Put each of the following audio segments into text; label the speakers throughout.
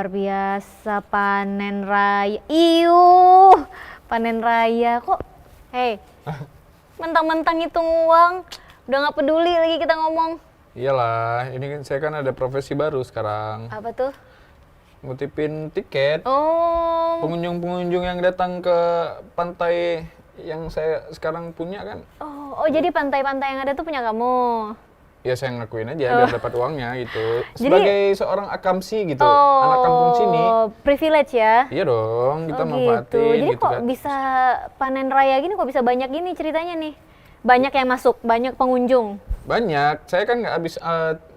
Speaker 1: luar biasa panen raya. Iuh, panen raya kok. Hei, mentang-mentang hitung uang, udah nggak peduli lagi kita ngomong.
Speaker 2: Iyalah, ini kan saya kan ada profesi baru sekarang.
Speaker 1: Apa tuh?
Speaker 2: Ngutipin tiket
Speaker 1: Oh,
Speaker 2: pengunjung-pengunjung yang datang ke pantai yang saya sekarang punya kan.
Speaker 1: oh, jadi pantai-pantai yang ada tuh punya kamu.
Speaker 2: Ya saya ngelakuin aja biar dapat uangnya gitu.
Speaker 1: Jadi-
Speaker 2: Sebagai seorang akamsi gitu, anak kampung sini.
Speaker 1: Privilege ya.
Speaker 2: Iya dong, kita
Speaker 1: Oh
Speaker 2: manfaatin
Speaker 1: gitu. Jadi
Speaker 2: gitu
Speaker 1: kok
Speaker 2: kan.
Speaker 1: bisa panen raya gini kok bisa banyak gini ceritanya nih? Banyak yang masuk, banyak pengunjung.
Speaker 2: Banyak, saya kan nggak habis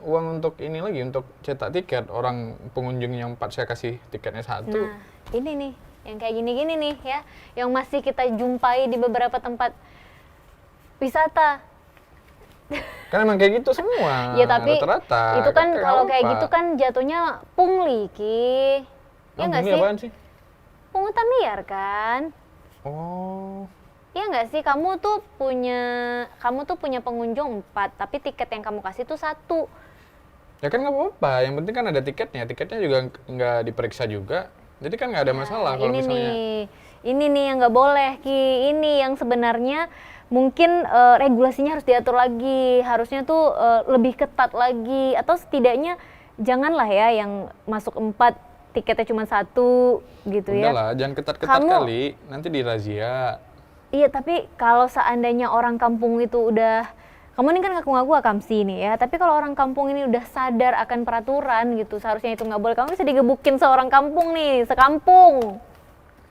Speaker 2: uang untuk ini lagi, untuk cetak tiket. Orang pengunjung yang 4 saya kasih tiketnya 1.
Speaker 1: Nah, ini nih, yang kayak gini-gini nih ya, yang masih kita jumpai di beberapa tempat wisata.
Speaker 2: Kan emang kayak gitu semua,
Speaker 1: Ya tapi
Speaker 2: rata-rata.
Speaker 1: itu kan kalau kayak
Speaker 2: apa.
Speaker 1: gitu kan jatuhnya pungli, Ki. Ya nggak
Speaker 2: Ini
Speaker 1: sih?
Speaker 2: apaan sih?
Speaker 1: Pungutan liar kan?
Speaker 2: Oh,
Speaker 1: Iya nggak sih, kamu tuh punya pengunjung 4, tapi tiket yang kamu kasih tuh 1.
Speaker 2: ya kan nggak apa-apa. Yang penting kan ada tiketnya. Tiketnya juga nggak diperiksa juga. Jadi kan nggak ada masalah kalau
Speaker 1: ini
Speaker 2: misalnya.
Speaker 1: ini nih yang nggak boleh, Ki. Ini yang sebenarnya mungkin regulasinya harus diatur lagi, harusnya tuh lebih ketat lagi, atau setidaknya janganlah ya yang masuk 4 tiketnya cuma 1 gitu ya.
Speaker 2: Udahlah, jangan ketat-ketat
Speaker 1: Kamu-
Speaker 2: kali. Nanti dirazia.
Speaker 1: Iya, tapi kalau seandainya orang kampung itu udah, kamu ini kan ngaku-ngaku akamsi nih ya, tapi kalau orang kampung ini udah sadar akan peraturan gitu, seharusnya itu nggak boleh, kamu bisa digebukin seorang kampung nih, sekampung.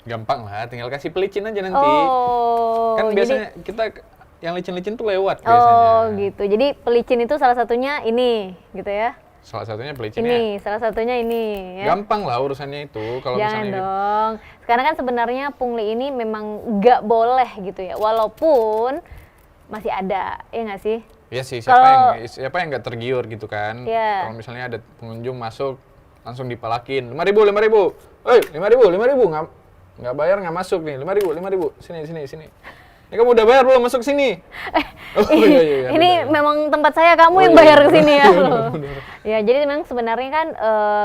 Speaker 2: Gampang lah, tinggal kasih pelicin aja nanti.
Speaker 1: Oh,
Speaker 2: Kan
Speaker 1: jadi-
Speaker 2: biasanya kita yang licin-licin tuh lewat biasanya.
Speaker 1: Oh gitu, jadi pelicin itu salah satunya ini gitu ya.
Speaker 2: Salah satunya pelicinnya.
Speaker 1: Ini, salah satunya ini ya.
Speaker 2: Gampang lah urusannya itu. Kalau
Speaker 1: Jangan
Speaker 2: misalnya
Speaker 1: dong. Sekarang kan sebenarnya pungli ini memang nggak boleh gitu ya, walaupun masih ada, ya nggak sih?
Speaker 2: Iya sih,
Speaker 1: Kalau-
Speaker 2: siapa yang nggak tergiur gitu kan.
Speaker 1: Iya.
Speaker 2: Kalau misalnya ada pengunjung masuk, langsung dipalakin. 5.000, 5.000. Eh, 5.000, 5.000. Nggak bayar, nggak masuk nih. 5.000, 5.000. Sini. Ini kamu udah bayar belum masuk sini? Oh iya.
Speaker 1: Ini
Speaker 2: benar.
Speaker 1: memang tempat saya, kamu
Speaker 2: Oh,
Speaker 1: yang
Speaker 2: iya,
Speaker 1: bayar ke
Speaker 2: benar.
Speaker 1: sini ya.
Speaker 2: Benar.
Speaker 1: Ya, jadi memang sebenarnya kan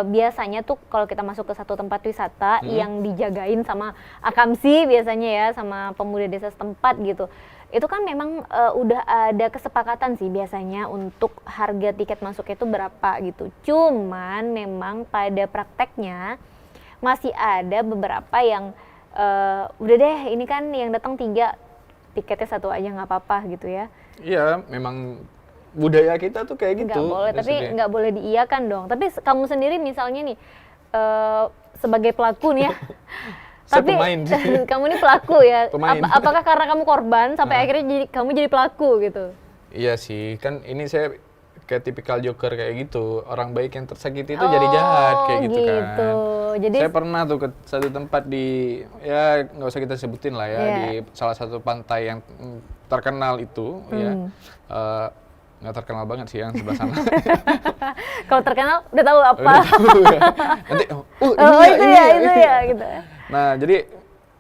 Speaker 1: biasanya tuh kalau kita masuk ke satu tempat wisata yang dijagain sama akamsi biasanya ya, sama pemuda desa setempat gitu. Itu kan memang udah ada kesepakatan sih biasanya untuk harga tiket masuknya itu berapa gitu. Cuman memang pada prakteknya masih ada beberapa yang udah deh ini kan yang datang 3, tiketnya 1 aja nggak apa-apa gitu ya.
Speaker 2: Iya, memang budaya kita tuh kayak gitu.
Speaker 1: Nggak boleh, tapi
Speaker 2: biasanya.
Speaker 1: nggak boleh diiyakan dong. Tapi kamu sendiri misalnya nih, sebagai pelaku nih ya,
Speaker 2: Saya
Speaker 1: tapi
Speaker 2: pemain sih.
Speaker 1: kamu ini pelaku ya,
Speaker 2: Pemain.
Speaker 1: apakah karena kamu korban sampai akhirnya kamu jadi pelaku gitu?
Speaker 2: Iya sih, kan ini saya kayak tipikal joker kayak gitu. Orang baik yang tersakiti itu jadi jahat kayak gitu, kan.
Speaker 1: Jadi
Speaker 2: Saya pernah tuh ke satu tempat di, ya nggak usah kita sebutin lah ya,
Speaker 1: Iya.
Speaker 2: di salah satu pantai yang terkenal itu, ya. Nggak terkenal banget sih yang sebelah sana.
Speaker 1: kalau terkenal udah tahu apa?
Speaker 2: Udah tahu ya. Nanti,
Speaker 1: Oh itu ya gitu.
Speaker 2: Nah, jadi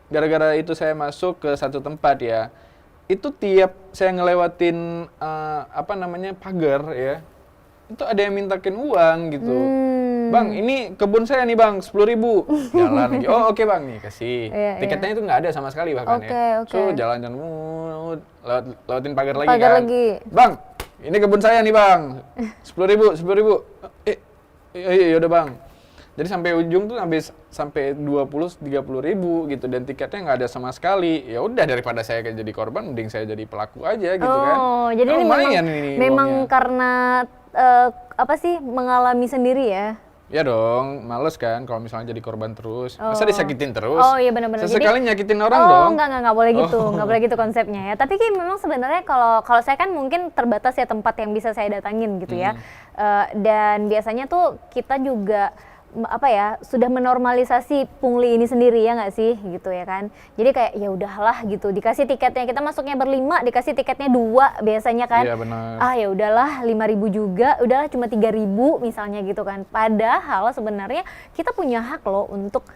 Speaker 2: gara-gara itu saya masuk ke satu tempat ya. Itu tiap saya ngelewatin pagar ya. Itu ada yang mintakin uang gitu. Bang, ini kebun saya nih Bang, 10.000. Jalan lagi. Oh, oke Bang, nih kasih.
Speaker 1: Iya,
Speaker 2: Tiketnya itu nggak ada sama sekali bahkan ya.
Speaker 1: Oke.
Speaker 2: So, jalan-jalan lewatin pagar lagi
Speaker 1: Pagar
Speaker 2: kan.
Speaker 1: lagi.
Speaker 2: Bang, ini kebun saya nih Bang. 10.000. Iya udah Bang. Jadi sampai ujung tuh sampai 20-30 ribu gitu, dan tiketnya nggak ada sama sekali. Ya udah, daripada saya jadi korban, mending saya jadi pelaku aja gitu kan.
Speaker 1: Oh, jadi ini
Speaker 2: lumayan
Speaker 1: memang
Speaker 2: uangnya.
Speaker 1: karena mengalami sendiri ya.
Speaker 2: Ya dong, males kan kalau misalnya jadi korban terus. Masa disakitin terus?
Speaker 1: Oh iya benar-benar.
Speaker 2: Sesekali nyakitin orang
Speaker 1: oh,
Speaker 2: dong.
Speaker 1: enggak boleh gitu,
Speaker 2: Oh.
Speaker 1: nggak boleh gitu konsepnya ya. Tapi Ki, memang sebenarnya kalau saya kan mungkin terbatas ya tempat yang bisa saya datangin gitu ya. Dan biasanya tuh kita juga sudah menormalisasi pungli ini sendiri ya nggak sih gitu ya kan. Jadi kayak ya udahlah gitu, dikasih tiketnya, kita masuknya berlima, dikasih tiketnya 2 biasanya kan.
Speaker 2: Iya benar.
Speaker 1: Ah ya udahlah 5.000 juga, udahlah cuma 3.000 misalnya gitu kan. Padahal sebenarnya kita punya hak loh untuk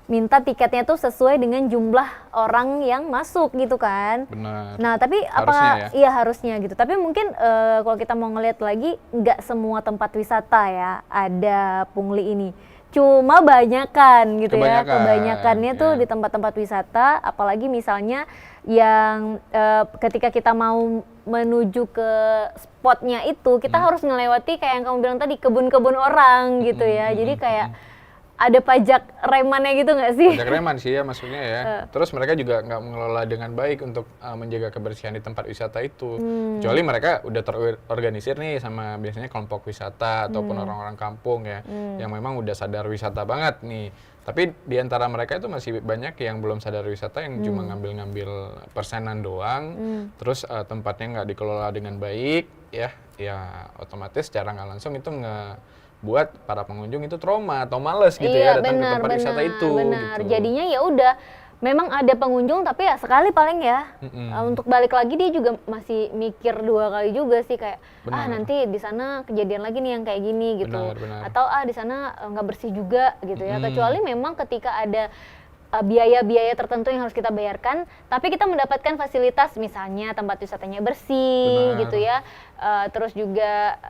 Speaker 1: minta tiketnya tuh sesuai dengan jumlah orang yang masuk gitu kan.
Speaker 2: Benar.
Speaker 1: Nah tapi
Speaker 2: Harusnya ya.
Speaker 1: iya harusnya gitu. Tapi mungkin kalau kita mau ngelihat lagi, nggak semua tempat wisata ya ada pungli ini. Cuma banyakan gitu ya,
Speaker 2: Kebanyakan,
Speaker 1: kebanyakannya tuh
Speaker 2: ya.
Speaker 1: di tempat-tempat wisata, apalagi misalnya yang ketika kita mau menuju ke spotnya itu, kita harus ngelewati kayak yang kamu bilang tadi, kebun-kebun orang gitu ya. Jadi kayak ada pajak remannya gitu nggak sih?
Speaker 2: Pajak reman sih ya maksudnya ya. Terus mereka juga nggak mengelola dengan baik untuk menjaga kebersihan di tempat wisata itu. Kecuali mereka udah terorganisir nih sama biasanya kelompok wisata ataupun orang-orang kampung ya, yang memang udah sadar wisata banget nih. Tapi di antara mereka itu masih banyak yang belum sadar wisata, yang cuma ngambil-ngambil persenan doang. Terus tempatnya nggak dikelola dengan baik ya otomatis secara nggak langsung itu buat para pengunjung itu trauma atau males gitu ya datang ke tempat wisata itu.
Speaker 1: Benar.
Speaker 2: Gitu.
Speaker 1: Jadinya ya udah, memang ada pengunjung tapi ya sekali paling ya. Untuk balik lagi dia juga masih mikir 2 kali juga sih, kayak nanti di sana kejadian lagi nih yang kayak gini gitu.
Speaker 2: Benar.
Speaker 1: Atau di sana nggak bersih juga gitu ya. Kecuali memang ketika ada biaya-biaya tertentu yang harus kita bayarkan, tapi kita mendapatkan fasilitas, misalnya tempat wisatanya bersih.
Speaker 2: Benar.
Speaker 1: Gitu ya, terus juga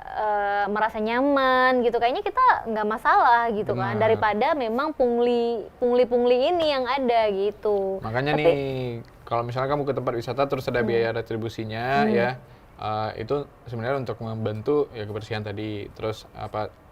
Speaker 1: merasa nyaman gitu, kayaknya kita nggak masalah gitu kan, daripada memang pungli ini yang ada gitu.
Speaker 2: Makanya nih kalau misalnya kamu ke tempat wisata terus ada biaya retribusinya ya, itu sebenarnya untuk membantu ya kebersihan tadi, terus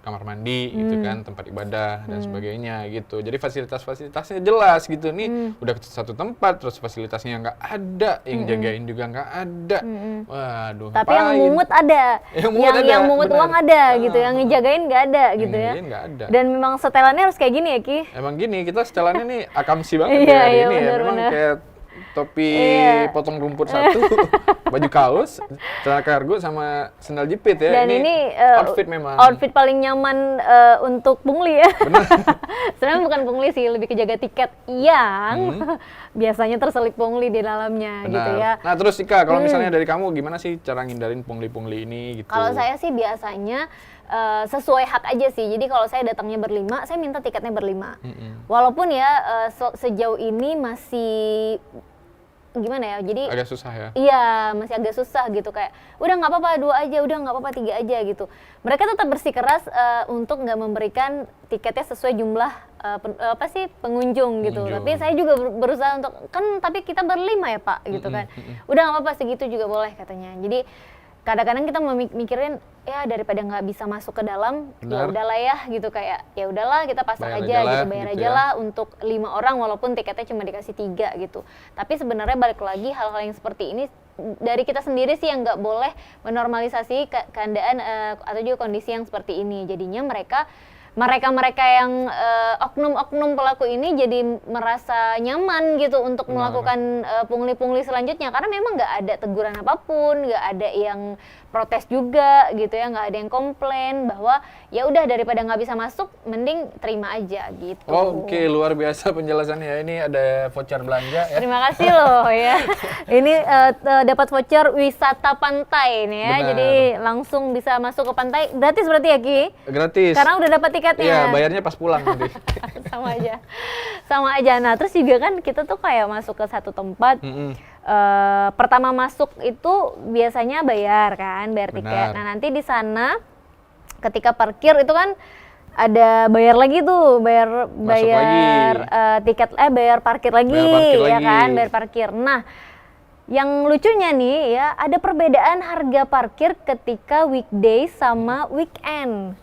Speaker 2: kamar mandi gitu kan, tempat ibadah dan sebagainya gitu. Jadi fasilitasnya jelas gitu nih, udah ke satu tempat terus fasilitasnya nggak ada, yang jagain juga nggak ada. Waduh.
Speaker 1: Tapi yang mungut ada, yang mungut
Speaker 2: benar.
Speaker 1: uang ada gitu, yang ngejagain nggak ada gitu ya.
Speaker 2: Nggak ada.
Speaker 1: Dan memang setelannya harus kayak gini ya Ki.
Speaker 2: Emang gini, kita setelannya nih akamsi banget
Speaker 1: Iya,
Speaker 2: ya hari
Speaker 1: iya,
Speaker 2: ini ya.
Speaker 1: benar,
Speaker 2: Memang
Speaker 1: benar.
Speaker 2: kayak topi potong rumput satu, baju kaos, celana kargo sama sendal jepit ya.
Speaker 1: Dan ini
Speaker 2: outfit memang.
Speaker 1: outfit paling nyaman untuk pungli ya. Sebenarnya bukan pungli sih, lebih ke jaga tiket yang biasanya terselip pungli di dalamnya.
Speaker 2: Benar.
Speaker 1: Gitu ya.
Speaker 2: Nah terus Ika, kalau misalnya dari kamu gimana sih cara ngindarin pungli-pungli ini gitu?
Speaker 1: Kalau saya sih biasanya sesuai hak aja sih. Jadi kalau saya datangnya berlima, saya minta tiketnya berlima. Walaupun ya sejauh ini masih gimana ya, jadi
Speaker 2: agak susah ya?
Speaker 1: Iya, masih agak susah gitu, kayak udah nggak apa-apa 2 aja, udah nggak apa-apa 3 aja gitu. Mereka tetap bersikeras untuk nggak memberikan tiketnya sesuai jumlah pengunjung gitu. Tapi saya juga berusaha untuk, kan tapi kita berlima ya Pak gitu kan. Udah nggak apa-apa, segitu juga boleh katanya. Jadi kadang-kadang kita mikirin ya daripada nggak bisa masuk ke dalam, ya udahlah ya gitu, kayak ya udahlah kita pasang bayar aja lah untuk 5 orang walaupun tiketnya cuma dikasih 3 gitu. Tapi sebenarnya balik lagi, hal-hal yang seperti ini dari kita sendiri sih yang nggak boleh menormalisasi keadaan atau juga kondisi yang seperti ini. Jadinya mereka yang oknum-oknum pelaku ini jadi merasa nyaman gitu untuk melakukan pungli-pungli selanjutnya, karena memang nggak ada teguran apapun, nggak ada yang protes juga gitu ya, nggak ada yang komplain bahwa ya udah daripada nggak bisa masuk mending terima aja gitu.
Speaker 2: Oke, luar biasa penjelasannya. Ini ada voucher belanja ya.
Speaker 1: Terima kasih loh ya. Ini dapat voucher wisata pantai nih ya.
Speaker 2: Benar.
Speaker 1: Jadi langsung bisa masuk ke pantai, gratis berarti ya Ki?
Speaker 2: Gratis.
Speaker 1: Karena udah dapat tiketnya.
Speaker 2: Iya, bayarnya pas pulang nanti.
Speaker 1: sama aja. Nah terus juga kan kita tuh kayak masuk ke satu tempat, pertama masuk itu biasanya bayar tiket. Nah nanti di sana ketika parkir itu kan ada bayar lagi tuh, bayar tiket, bayar parkir lagi, ya kan, bayar parkir. Nah yang lucunya nih ya, ada perbedaan harga parkir ketika weekdays sama weekend.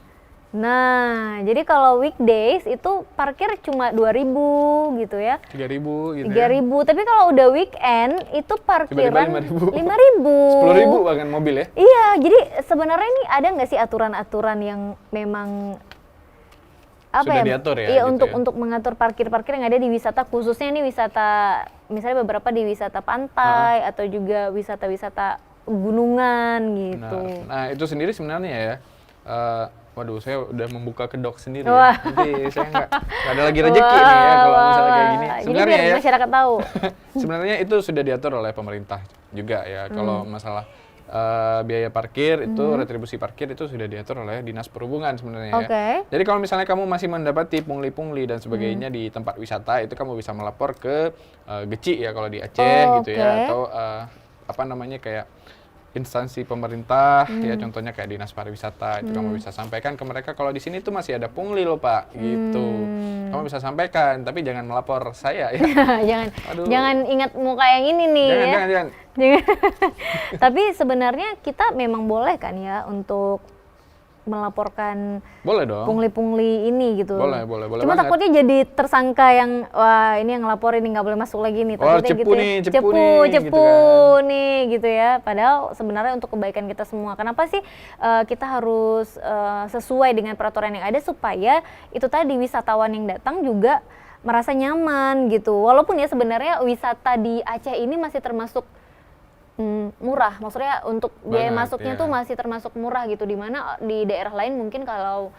Speaker 1: Nah, jadi kalau weekdays itu parkir cuma 2.000 gitu ya.
Speaker 2: 3.000 gitu
Speaker 1: 3.000,
Speaker 2: ya.
Speaker 1: tapi kalau udah weekend itu parkiran
Speaker 2: Tiba-tiba
Speaker 1: 5.000.
Speaker 2: 10.000 bahkan mobil ya.
Speaker 1: Iya, jadi sebenarnya ini ada nggak sih aturan-aturan yang memang
Speaker 2: Sudah diatur ya,
Speaker 1: iya,
Speaker 2: gitu
Speaker 1: untuk mengatur parkir-parkir yang ada di wisata, khususnya ini wisata, misalnya beberapa di wisata pantai atau juga wisata-wisata gunungan gitu.
Speaker 2: Nah, itu sendiri sebenarnya ya. Waduh, saya udah membuka kedok sendiri
Speaker 1: Wah.
Speaker 2: ya. Nanti saya nggak ada lagi rezeki nih ya kalau misalnya kayak gini.
Speaker 1: Jadi
Speaker 2: Sebenarnya
Speaker 1: biar
Speaker 2: ya,
Speaker 1: masyarakat tahu.
Speaker 2: sebenarnya itu sudah diatur oleh pemerintah juga ya. Kalau masalah biaya parkir itu, retribusi parkir itu sudah diatur oleh Dinas Perhubungan sebenarnya ya. Jadi kalau misalnya kamu masih mendapati pungli-pungli dan sebagainya di tempat wisata, itu kamu bisa melapor ke Geci ya kalau di Aceh gitu ya, atau apa namanya kayak instansi pemerintah ya, contohnya kayak dinas pariwisata itu kamu bisa sampaikan ke mereka kalau di sini tuh masih ada pungli loh Pak gitu. Kamu bisa sampaikan tapi jangan melapor saya ya.
Speaker 1: jangan
Speaker 2: Aduh.
Speaker 1: jangan ingat muka yang ini nih ya.
Speaker 2: Jangan.
Speaker 1: Tapi sebenarnya kita memang boleh kan ya untuk melaporkan
Speaker 2: Boleh dong.
Speaker 1: pungli-pungli ini gitu.
Speaker 2: Boleh
Speaker 1: Cuma
Speaker 2: banget.
Speaker 1: takutnya jadi tersangka yang wah ini yang ngelaporin ini nggak boleh masuk lagi nih.
Speaker 2: Oh,
Speaker 1: Takutnya
Speaker 2: cepu
Speaker 1: gitu
Speaker 2: nih,
Speaker 1: ya.
Speaker 2: cepu nih, gitu
Speaker 1: cepu
Speaker 2: kan.
Speaker 1: nih gitu ya. Padahal sebenarnya untuk kebaikan kita semua. Kenapa sih kita harus sesuai dengan peraturan yang ada supaya itu tadi wisatawan yang datang juga merasa nyaman gitu. Walaupun ya sebenarnya wisata di Aceh ini masih termasuk murah, maksudnya untuk biaya
Speaker 2: Banget,
Speaker 1: masuknya
Speaker 2: ya.
Speaker 1: tuh masih termasuk murah gitu, dimana di daerah lain mungkin kalau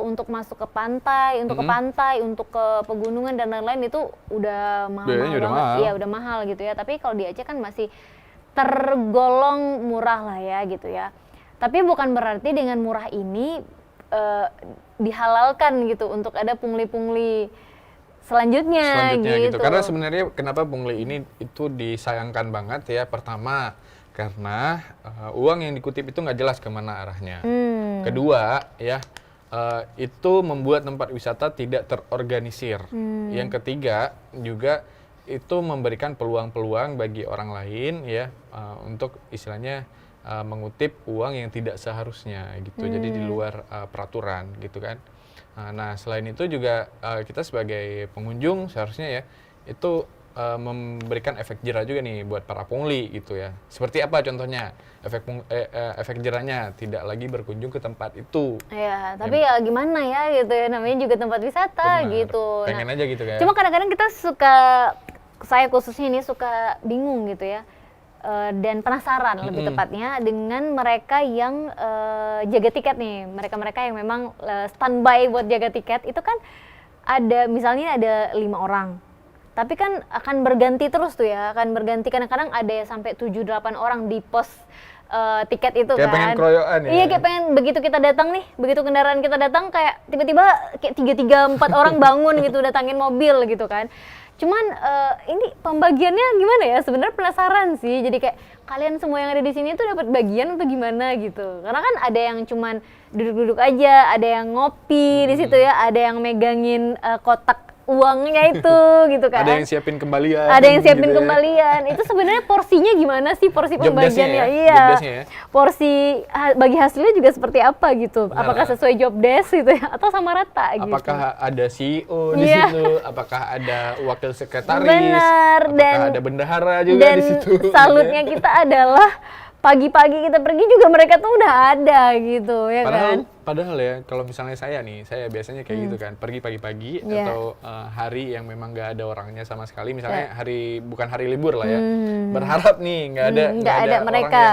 Speaker 1: untuk masuk ke pantai, untuk ke pantai, untuk ke pegunungan dan lain-lain itu udah mahal
Speaker 2: Biayanya udah
Speaker 1: banget,
Speaker 2: mahal.
Speaker 1: iya udah mahal gitu ya. Tapi kalau di Aceh kan masih tergolong murah lah ya gitu ya. Tapi bukan berarti dengan murah ini dihalalkan gitu untuk ada pungli-pungli selanjutnya gitu.
Speaker 2: Karena sebenarnya kenapa pungli ini itu disayangkan banget ya. Pertama, karena uang yang dikutip itu nggak jelas kemana arahnya. Kedua, ya itu membuat tempat wisata tidak terorganisir. Yang ketiga, juga itu memberikan peluang-peluang bagi orang lain ya untuk istilahnya mengutip uang yang tidak seharusnya gitu. Jadi di luar peraturan gitu kan. Nah, selain itu juga kita sebagai pengunjung seharusnya ya itu memberikan efek jera juga nih buat para pungli gitu ya. Seperti apa contohnya? Efek jerahnya tidak lagi berkunjung ke tempat itu.
Speaker 1: Ya, tapi ya gimana ya gitu ya, namanya juga tempat wisata.
Speaker 2: Benar.
Speaker 1: Gitu.
Speaker 2: Pengen aja gitu kan.
Speaker 1: Cuma kadang-kadang kita saya khususnya ini suka bingung gitu ya. Dan penasaran lebih tepatnya dengan mereka yang jaga tiket nih, mereka-mereka yang memang standby buat jaga tiket itu kan ada misalnya ada 5 orang, tapi kan akan berganti terus tuh ya, akan berganti kadang-kadang ada sampai 7-8 orang di pos tiket itu
Speaker 2: kayak
Speaker 1: kan.
Speaker 2: pengen keroyokan ya.
Speaker 1: Iya kayak pengen begitu kita datang nih, begitu kendaraan kita datang kayak tiba-tiba kayak 3-4 orang bangun gitu datangin mobil gitu kan. Cuman ini pembagiannya gimana ya? Sebenarnya penasaran sih. Jadi kayak kalian semua yang ada di sini tuh dapat bagian atau gimana gitu. Karena kan ada yang cuman duduk-duduk aja, ada yang ngopi di situ ya, ada yang megangin kotak uangnya itu gitu kan.
Speaker 2: Ada yang siapin kembalian.
Speaker 1: Ada yang siapin
Speaker 2: gitu
Speaker 1: kembalian. Itu sebenarnya porsinya gimana sih porsi
Speaker 2: Job desk-nya
Speaker 1: pembagiannya?
Speaker 2: ya?
Speaker 1: Iya.
Speaker 2: Job desk-nya ya?
Speaker 1: Porsi bagi hasilnya juga seperti apa gitu?
Speaker 2: Benar.
Speaker 1: Apakah sesuai job desk gitu ya atau sama rata gitu?
Speaker 2: Apakah ada CEO di
Speaker 1: Iya.
Speaker 2: situ? Apakah ada wakil sekretaris?
Speaker 1: Benar,
Speaker 2: Apakah ada bendahara juga
Speaker 1: dan
Speaker 2: di situ?
Speaker 1: salutnya kita adalah pagi-pagi kita pergi juga mereka tuh udah ada gitu ya kan.
Speaker 2: Padahal ya kalau misalnya saya biasanya kayak gitu kan, pergi pagi-pagi
Speaker 1: Iya.
Speaker 2: atau hari yang memang nggak ada orangnya sama sekali, misalnya bukan hari libur lah ya, berharap nih nggak ada
Speaker 1: mereka.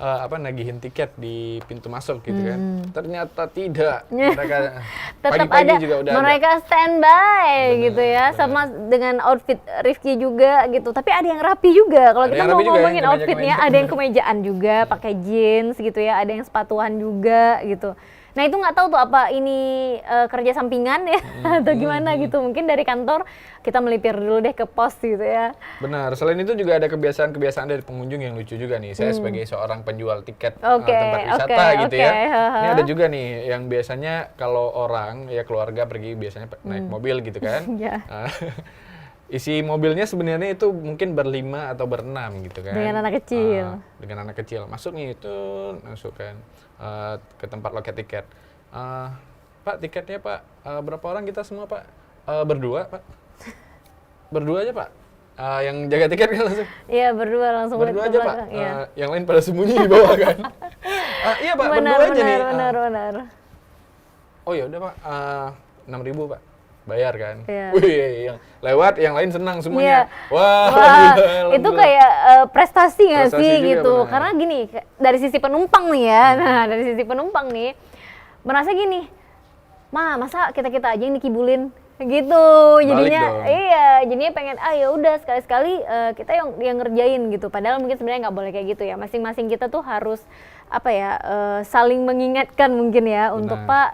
Speaker 2: orang yang nagihin tiket di pintu masuk gitu kan. Ternyata tidak, mereka
Speaker 1: Tetap
Speaker 2: pagi-pagi
Speaker 1: ada
Speaker 2: juga udah
Speaker 1: mereka standby gitu ya,
Speaker 2: benar.
Speaker 1: sama dengan outfit Rifki juga gitu. Tapi ada yang rapi juga. Kalau
Speaker 2: Ada
Speaker 1: kita
Speaker 2: yang
Speaker 1: mau
Speaker 2: rapi juga,
Speaker 1: ngomongin
Speaker 2: yang kemeja-
Speaker 1: outfitnya,
Speaker 2: kemeja.
Speaker 1: ada yang kemejaan juga, pakai jeans gitu ya, ada yang sepatuan juga gitu. Nah itu nggak tahu tuh apa ini kerja sampingan ya atau gimana gitu. Mungkin dari kantor kita melipir dulu deh ke pos gitu ya.
Speaker 2: Benar. Selain itu juga ada kebiasaan-kebiasaan dari pengunjung yang lucu juga nih. Saya sebagai seorang penjual tiket
Speaker 1: Oke,
Speaker 2: tempat wisata gitu
Speaker 1: oke,
Speaker 2: ya.
Speaker 1: haha.
Speaker 2: Ini ada juga nih yang biasanya kalau orang ya keluarga pergi biasanya naik mobil gitu kan.
Speaker 1: Iya.
Speaker 2: Isi mobilnya sebenarnya itu mungkin berlima atau berenam gitu kan.
Speaker 1: Dengan anak kecil.
Speaker 2: Dengan anak kecil. Masuk nih itu masuk kan ke tempat loket tiket. Pak tiketnya Pak berapa orang kita semua Pak? Berdua Pak. Berdua aja Pak. Yang jaga tiket kan langsung.
Speaker 1: Iya berdua langsung
Speaker 2: Berdua
Speaker 1: ke
Speaker 2: aja Pak.
Speaker 1: belakang, iya.
Speaker 2: Yang lain pada sembunyi di bawah kan. Iya Pak,
Speaker 1: Benar,
Speaker 2: berdua aja nih.
Speaker 1: benar.
Speaker 2: Oh ya udah Pak, 6.000 Pak. Bayar kan.
Speaker 1: Iya.
Speaker 2: Wih, yang lewat yang lain senang semuanya.
Speaker 1: Iya.
Speaker 2: Wah,
Speaker 1: Wah,
Speaker 2: alhamdulillah,
Speaker 1: itu
Speaker 2: alhamdulillah.
Speaker 1: kayak prestasi nggak
Speaker 2: Prestasi
Speaker 1: sih
Speaker 2: juga,
Speaker 1: gitu?
Speaker 2: benar.
Speaker 1: Karena gini, dari sisi penumpang nih ya, nah dari sisi penumpang nih, merasa gini, masa kita aja yang dikibulin gitu, jadinya
Speaker 2: dong.
Speaker 1: iya, jadinya pengen ya udah sekali-sekali kita yang ngerjain gitu. Padahal mungkin sebenarnya nggak boleh kayak gitu ya. Masing-masing kita tuh harus saling mengingatkan mungkin ya untuk Pak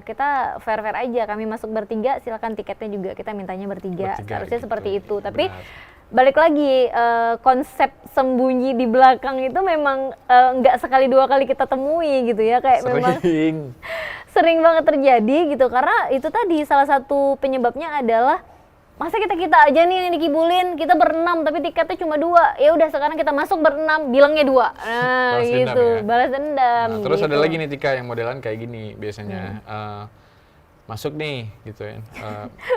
Speaker 1: kita fair aja, kami masuk bertiga, silakan tiketnya juga kita mintanya bertiga. Seharusnya
Speaker 2: gitu.
Speaker 1: seperti itu. Tapi
Speaker 2: Benar.
Speaker 1: balik lagi konsep sembunyi di belakang itu memang nggak sekali dua kali kita temui gitu ya, kayak memang sering banget terjadi gitu, karena itu tadi salah satu penyebabnya adalah masa kita aja nih yang dikibulin, kita berenam tapi tiketnya cuma 2, ya udah sekarang kita masuk berenam bilangnya 2, nah
Speaker 2: Balas
Speaker 1: gitu
Speaker 2: dendam ya?
Speaker 1: balas dendam.
Speaker 2: Nah, terus
Speaker 1: gitu.
Speaker 2: ada lagi nih Tika yang modelan kayak gini biasanya. Masuk nih gitu ya.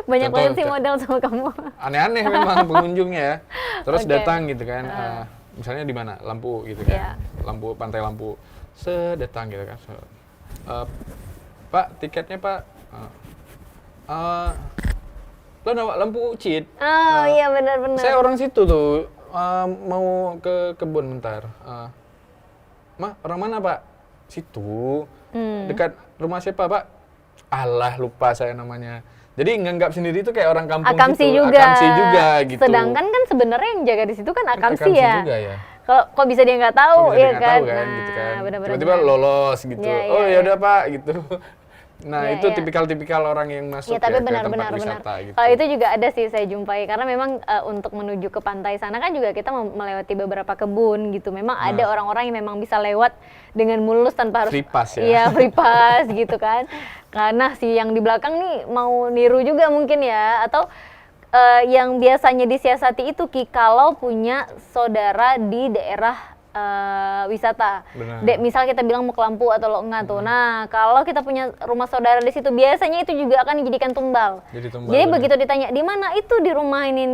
Speaker 1: Banyak
Speaker 2: contoh
Speaker 1: banget sih model sama kamu.
Speaker 2: Aneh-aneh memang pengunjungnya ya. Terus
Speaker 1: Oke.
Speaker 2: datang gitu kan. Misalnya di mana? Lampu gitu kan.
Speaker 1: Iya.
Speaker 2: Lampu, pantai Lampu. Datang gitu kan. Pak, tiketnya Pak. Lo nawa lampu cheat.
Speaker 1: Oh iya benar-benar.
Speaker 2: Saya orang situ tuh. Mau ke kebun bentar. Orang mana Pak? Situ. Dekat rumah siapa Pak? Alah, lupa saya namanya. Jadi nganggap sendiri itu kayak orang kampung
Speaker 1: Akamsi
Speaker 2: gitu.
Speaker 1: juga.
Speaker 2: Akamsi juga gitu.
Speaker 1: Sedangkan kan sebenarnya yang jaga di situ kan akamsi
Speaker 2: Akamsi
Speaker 1: ya.
Speaker 2: juga ya.
Speaker 1: Kalau kok bisa dia nggak tahu
Speaker 2: Kok bisa dia
Speaker 1: ya
Speaker 2: nggak
Speaker 1: kan?
Speaker 2: tahu kan,
Speaker 1: Nah,
Speaker 2: gitu kan.
Speaker 1: benar-benar.
Speaker 2: Tiba-tiba lolos gitu.
Speaker 1: Iya, iya,
Speaker 2: Oh ya
Speaker 1: iya.
Speaker 2: udah Pak gitu. Nah,
Speaker 1: Iya,
Speaker 2: itu
Speaker 1: iya.
Speaker 2: tipikal-tipikal orang yang masuk
Speaker 1: Ya, tapi
Speaker 2: ke tempat
Speaker 1: benar-benar
Speaker 2: wisata gitu.
Speaker 1: Kalau itu juga ada sih saya jumpai, karena memang untuk menuju ke pantai sana kan juga kita melewati beberapa kebun gitu. Memang ada orang-orang yang memang bisa lewat dengan mulus tanpa harus
Speaker 2: Free pass ya?
Speaker 1: Iya, free pass gitu kan. Karena si yang di belakang nih mau niru juga mungkin ya, atau yang biasanya disiasati itu Ki, kalau punya saudara di daerah wisata.
Speaker 2: Benar.
Speaker 1: Misal kita bilang mau ke Lampu atau lo enggak tuh. Nah, kalau kita punya rumah saudara di situ, biasanya itu juga akan dijadikan tumbal.
Speaker 2: Jadi
Speaker 1: Jadi begitu ditanya, di mana itu, di rumah ini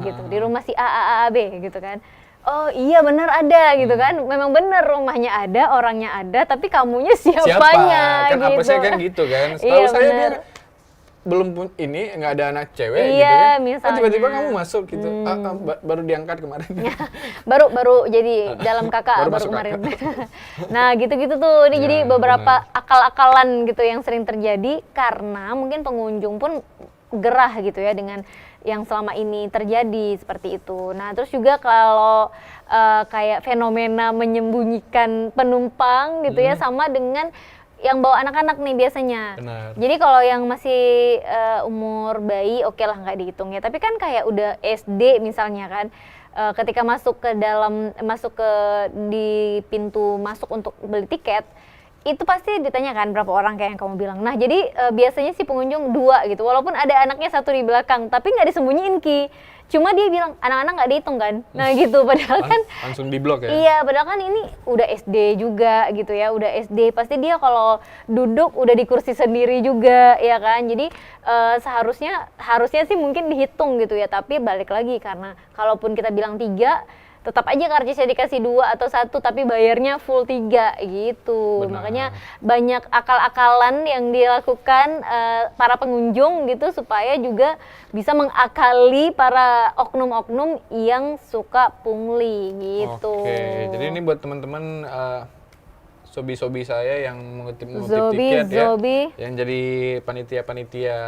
Speaker 1: gitu, di rumah si A B gitu kan. Oh iya benar ada gitu kan, memang benar rumahnya ada, orangnya ada, tapi kamunya siapanya
Speaker 2: Kan
Speaker 1: gitu.
Speaker 2: apa saya kan gitu kan. Setahu
Speaker 1: Iya,
Speaker 2: saya
Speaker 1: benar.
Speaker 2: dia belum ini nggak ada anak cewek
Speaker 1: Iya,
Speaker 2: gitu kan.
Speaker 1: misalnya.
Speaker 2: Tiba-tiba kamu masuk gitu. Baru diangkat kemarin.
Speaker 1: baru jadi dalam kakak
Speaker 2: Baru
Speaker 1: baru
Speaker 2: masuk
Speaker 1: kemarin. Nah gitu-gitu tuh, ini
Speaker 2: Ya,
Speaker 1: jadi beberapa
Speaker 2: benar.
Speaker 1: akal-akalan gitu yang sering terjadi karena mungkin pengunjung pun gerah gitu ya dengan yang selama ini terjadi seperti itu. Nah terus juga kalau kayak fenomena menyembunyikan penumpang gitu ya, sama dengan yang bawa anak-anak nih biasanya.
Speaker 2: Benar.
Speaker 1: Jadi kalau yang masih umur bayi oke lah nggak dihitung ya. Tapi kan kayak udah SD misalnya kan, ketika masuk di pintu masuk untuk beli tiket, itu pasti ditanyakan berapa orang kayak yang kamu bilang. Nah jadi biasanya sih pengunjung 2 gitu, walaupun ada anaknya 1 di belakang, tapi nggak disembunyiin Ki. Cuma dia bilang anak-anak nggak dihitung kan. Nah gitu, padahal kan
Speaker 2: Langsung di blok ya?
Speaker 1: iya, padahal kan ini udah SD juga gitu ya, udah SD. Pasti dia kalau duduk udah di kursi sendiri juga ya kan. Jadi harusnya sih mungkin dihitung gitu ya. Tapi balik lagi, karena kalaupun kita bilang 3, tetap aja karcisnya dikasih 2 atau 1, tapi bayarnya full 3 gitu.
Speaker 2: Benar.
Speaker 1: Makanya banyak akal-akalan yang dilakukan para pengunjung gitu, supaya juga bisa mengakali para oknum-oknum yang suka pungli gitu.
Speaker 2: Oke, jadi ini buat teman-teman sobi-sobi saya yang mengutip
Speaker 1: Zobi,
Speaker 2: tiket ya,
Speaker 1: Zobi.
Speaker 2: yang jadi panitia-panitia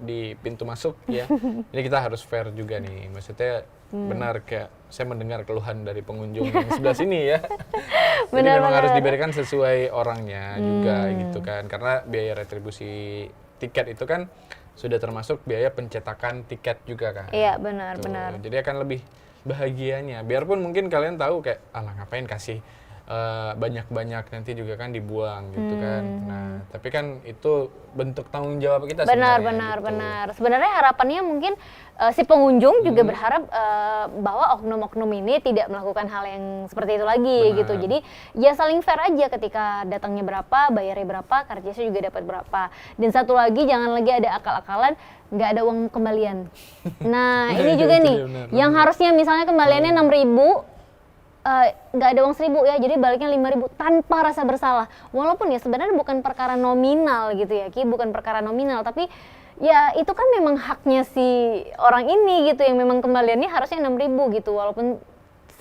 Speaker 2: di pintu masuk ya. Ini kita harus fair juga nih, maksudnya benar, kayak saya mendengar keluhan dari pengunjung yang sebelah sini ya. Jadi
Speaker 1: Benar,
Speaker 2: memang harus
Speaker 1: benar.
Speaker 2: diberikan sesuai orangnya juga gitu kan, karena biaya retribusi tiket itu kan sudah termasuk biaya pencetakan tiket juga kan.
Speaker 1: Iya, benar,
Speaker 2: Tuh,
Speaker 1: benar.
Speaker 2: jadi akan lebih bahagianya. Biarpun mungkin kalian tahu kayak, alah ngapain kasih banyak-banyak, nanti juga kan dibuang gitu kan. Nah, tapi kan itu bentuk tanggung jawab kita
Speaker 1: Benar,
Speaker 2: sebenarnya.
Speaker 1: benar. Sebenarnya harapannya mungkin si pengunjung juga berharap bahwa oknum-oknum ini tidak melakukan hal yang seperti itu lagi
Speaker 2: Benar.
Speaker 1: gitu. Jadi ya saling fair aja, ketika datangnya berapa, bayarnya berapa, karcisnya juga dapat berapa. Dan satu lagi, jangan lagi ada akal-akalan nggak ada uang kembalian. Nah ini juga
Speaker 2: Itu
Speaker 1: nih,
Speaker 2: dia, benar,
Speaker 1: yang harusnya misalnya kembaliannya 6.000, nggak ada uang 1.000 ya, jadi baliknya 5.000 tanpa rasa bersalah. Walaupun ya sebenarnya bukan perkara nominal gitu ya Ki, bukan perkara nominal, tapi ya itu kan memang haknya si orang ini gitu, yang memang kembaliannya harusnya 6.000 gitu, walaupun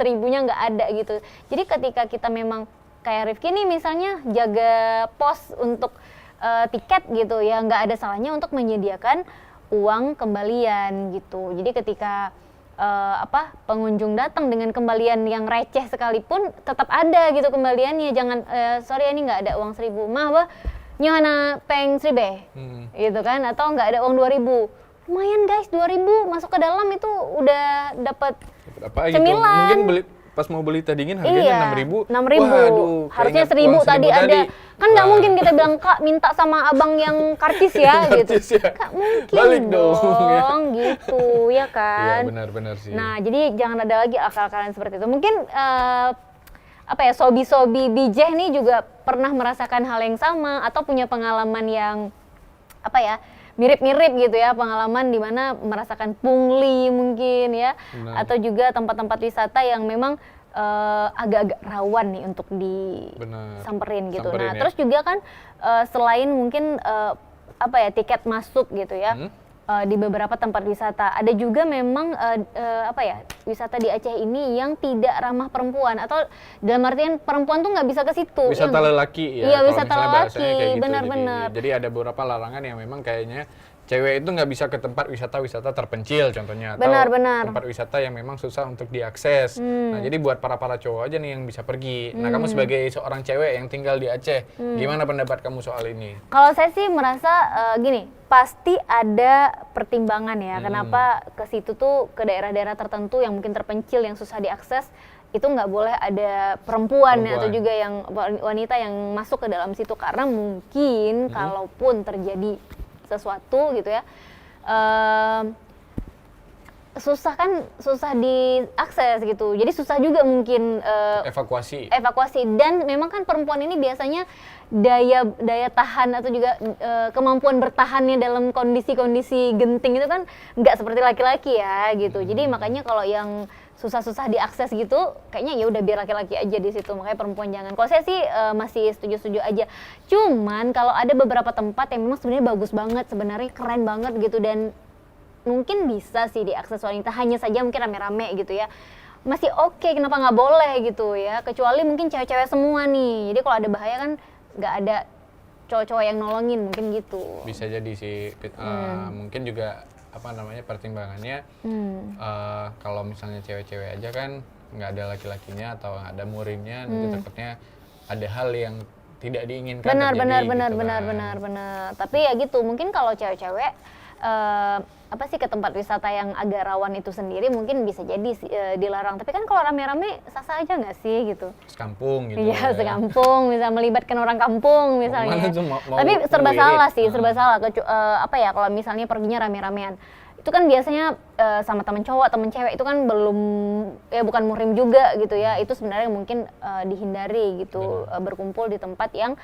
Speaker 1: 1.000-nya nggak ada gitu. Jadi ketika kita memang kayak Rifki nih misalnya jaga pos untuk tiket gitu ya, nggak ada salahnya untuk menyediakan uang kembalian gitu. Jadi ketika pengunjung datang dengan kembalian yang receh sekalipun, tetap ada gitu kembaliannya. Jangan sorry ini nggak ada uang 1.000, mah bah nyohana peng 1.000 gitu kan, atau nggak ada uang 2.000, lumayan guys, 2.000 masuk ke dalam itu udah dapat
Speaker 2: Apa gitu?
Speaker 1: cemilan.
Speaker 2: Mungkin pas mau beli teh dingin harganya 6.000.
Speaker 1: 6.000.
Speaker 2: Waduh,
Speaker 1: Harusnya
Speaker 2: keinget
Speaker 1: 1.000
Speaker 2: uang
Speaker 1: tadi
Speaker 2: 1.000
Speaker 1: ada. Kan nggak mungkin kita bilang, Kak minta sama abang yang karcis ya gitu.
Speaker 2: Karcis ya.
Speaker 1: Kak mungkin
Speaker 2: Balik dong, ya.
Speaker 1: gitu ya
Speaker 2: Iya
Speaker 1: kan.
Speaker 2: benar-benar sih.
Speaker 1: Nah jadi jangan ada lagi akal-akalan seperti itu. Mungkin apa ya, sobi-sobi bijeh nih juga pernah merasakan hal yang sama atau punya pengalaman yang apa ya, mirip-mirip gitu ya, pengalaman di mana merasakan pungli mungkin ya.
Speaker 2: Benar.
Speaker 1: Atau juga tempat-tempat wisata yang memang agak-agak rawan nih untuk
Speaker 2: Benar.
Speaker 1: disamperin gitu.
Speaker 2: Samperin
Speaker 1: Nah,
Speaker 2: ya.
Speaker 1: terus juga kan selain mungkin apa ya, tiket masuk gitu ya. Di beberapa tempat wisata ada juga memang apa ya, wisata di Aceh ini yang tidak ramah perempuan, atau dalam artian perempuan tuh nggak bisa ke situ.
Speaker 2: Wisata
Speaker 1: ya,
Speaker 2: lelaki ya.
Speaker 1: Iya,
Speaker 2: kalau
Speaker 1: wisata
Speaker 2: misalnya bahasanya
Speaker 1: lelaki,
Speaker 2: kayak gitu.
Speaker 1: benar-benar.
Speaker 2: Jadi ada beberapa larangan yang memang kayaknya cewek itu nggak bisa ke tempat wisata terpencil contohnya, atau
Speaker 1: Benar-benar.
Speaker 2: tempat wisata yang memang susah untuk diakses. Nah jadi buat para cowok aja nih yang bisa pergi. Nah kamu sebagai seorang cewek yang tinggal di Aceh, gimana pendapat kamu soal ini?
Speaker 1: Kalau saya sih merasa gini, pasti ada pertimbangan ya. Kenapa ke situ tuh, ke daerah-daerah tertentu yang mungkin terpencil, yang susah diakses, itu nggak boleh ada perempuan ya, atau juga yang wanita yang masuk ke dalam situ, karena mungkin kalaupun terjadi sesuatu gitu ya, susah diakses gitu. Jadi susah juga mungkin
Speaker 2: Evakuasi.
Speaker 1: Dan memang kan perempuan ini biasanya daya tahan atau juga kemampuan bertahannya dalam kondisi-kondisi genting itu kan nggak seperti laki-laki ya gitu. Jadi makanya kalau yang susah-susah diakses gitu, kayaknya ya udah biar laki-laki aja di situ. Makanya perempuan jangan. Kalau saya sih masih setuju-setuju aja. Cuman kalau ada beberapa tempat yang memang sebenarnya bagus banget, sebenarnya keren banget gitu, dan mungkin bisa sih diakses wanita, hanya saja mungkin rame-rame gitu ya. Masih oke, kenapa nggak boleh gitu ya? Kecuali mungkin cewek-cewek semua nih. Jadi kalau ada bahaya kan nggak ada cowok-cowok yang nolongin, mungkin gitu.
Speaker 2: Bisa jadi sih, mungkin juga apa namanya pertimbangannya, kalau misalnya cewek-cewek aja kan nggak ada laki-lakinya atau nggak ada murimnya, nanti takutnya ada hal yang tidak diinginkan terjadi.
Speaker 1: Benar. Tapi ya gitu, mungkin kalau cewek-cewek apa sih, ke tempat wisata yang agak rawan itu sendiri mungkin bisa jadi dilarang. Tapi kan kalau rame-rame sah-sah aja nggak sih gitu?
Speaker 2: Sekampung gitu.
Speaker 1: Iya, sekampung, bisa melibatkan orang kampung misalnya.
Speaker 2: Mana tuh mau
Speaker 1: Tapi serba
Speaker 2: wirid.
Speaker 1: salah sih, serba salah. Apa ya, kalau misalnya perginya rame-ramean, itu kan biasanya sama temen cowok, temen cewek itu kan belum, ya bukan muhrim juga gitu ya. Itu sebenarnya mungkin dihindari gitu, berkumpul di tempat yang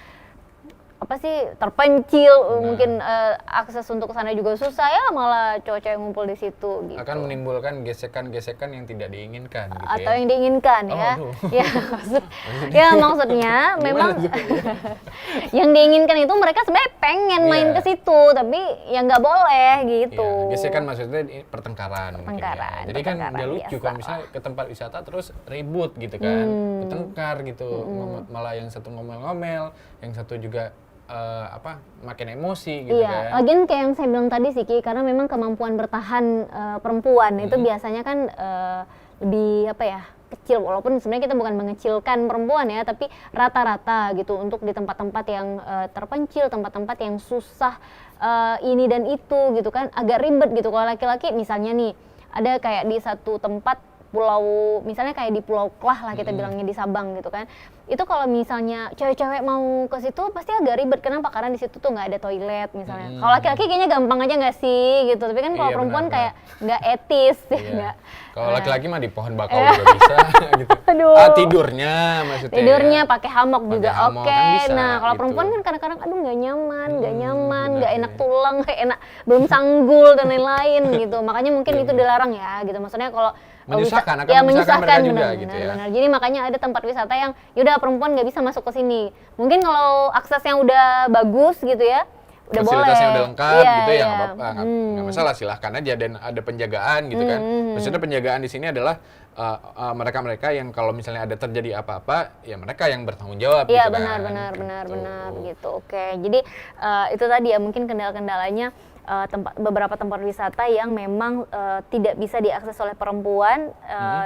Speaker 1: apa sih, terpencil, mungkin akses untuk sana juga susah ya, malah cowok-cowok ngumpul di situ gitu.
Speaker 2: Akan menimbulkan gesekan-gesekan yang tidak diinginkan gitu
Speaker 1: Atau
Speaker 2: ya.
Speaker 1: yang diinginkan ya.
Speaker 2: aduh.
Speaker 1: Maksudnya memang yang diinginkan itu mereka sebenarnya pengen main ke situ, tapi ya nggak boleh gitu.
Speaker 2: Iya, gesekan maksudnya pertengkaran. Mungkin ya. Jadi kan
Speaker 1: pertengkaran
Speaker 2: nggak lucu
Speaker 1: biasa.
Speaker 2: kalau misalnya ke tempat wisata terus ribut gitu kan, bertengkar gitu, malah yang satu ngomel-ngomel, yang satu juga makin emosi gitu
Speaker 1: Iya,
Speaker 2: kan.
Speaker 1: lagian kayak yang saya bilang tadi sih Ki, karena memang kemampuan bertahan perempuan itu biasanya kan lebih apa ya, kecil, walaupun sebenarnya kita bukan mengecilkan perempuan ya, tapi rata-rata gitu untuk di tempat-tempat yang terpencil, tempat-tempat yang susah ini dan itu gitu kan, agak ribet gitu. Kalau laki-laki misalnya nih, ada kayak di satu tempat pulau, misalnya kayak di Pulau Klah lah kita bilangnya, di Sabang gitu kan. Itu kalau misalnya cewek-cewek mau ke situ pasti agak ribet. Kenapa? Karena di situ tuh nggak ada toilet misalnya. Kalau laki-laki kayaknya gampang aja nggak sih gitu. Tapi kan kalau
Speaker 2: Iya,
Speaker 1: perempuan
Speaker 2: benar.
Speaker 1: kayak nggak etis ya
Speaker 2: Iya.
Speaker 1: nggak.
Speaker 2: Kalau laki-laki mah di pohon bakau juga bisa gitu.
Speaker 1: Aduh.
Speaker 2: Tidurnya maksudnya.
Speaker 1: Tidurnya
Speaker 2: ya.
Speaker 1: pakai hammock
Speaker 2: Pakai
Speaker 1: juga
Speaker 2: hammock
Speaker 1: oke.
Speaker 2: kan bisa,
Speaker 1: Nah kalau
Speaker 2: gitu.
Speaker 1: perempuan kan kadang-kadang aduh nggak nyaman,
Speaker 2: benar
Speaker 1: nggak enak
Speaker 2: sih.
Speaker 1: tulang, nggak enak, belum sanggul dan lain-lain gitu. Makanya mungkin itu dilarang ya gitu. Maksudnya kalau
Speaker 2: Menyusahkan, akan
Speaker 1: ya
Speaker 2: menyusahkan mereka juga
Speaker 1: benar,
Speaker 2: gitu ya.
Speaker 1: benar. Jadi makanya ada tempat wisata yang yaudah perempuan nggak bisa masuk ke sini. Mungkin kalau aksesnya udah bagus gitu ya, udah boleh.
Speaker 2: Fasilitasnya udah lengkap
Speaker 1: Iya,
Speaker 2: gitu ya,
Speaker 1: iya.
Speaker 2: nggak apa-apa, nggak masalah, silahkan aja, dan ada penjagaan gitu kan. Maksudnya penjagaan di sini adalah mereka-mereka yang kalau misalnya ada terjadi apa-apa, ya mereka yang bertanggung jawab
Speaker 1: Iya
Speaker 2: gitu kan.
Speaker 1: benar gitu. Oke, jadi itu tadi ya mungkin kendala-kendalanya beberapa tempat wisata yang memang tidak bisa diakses oleh perempuan,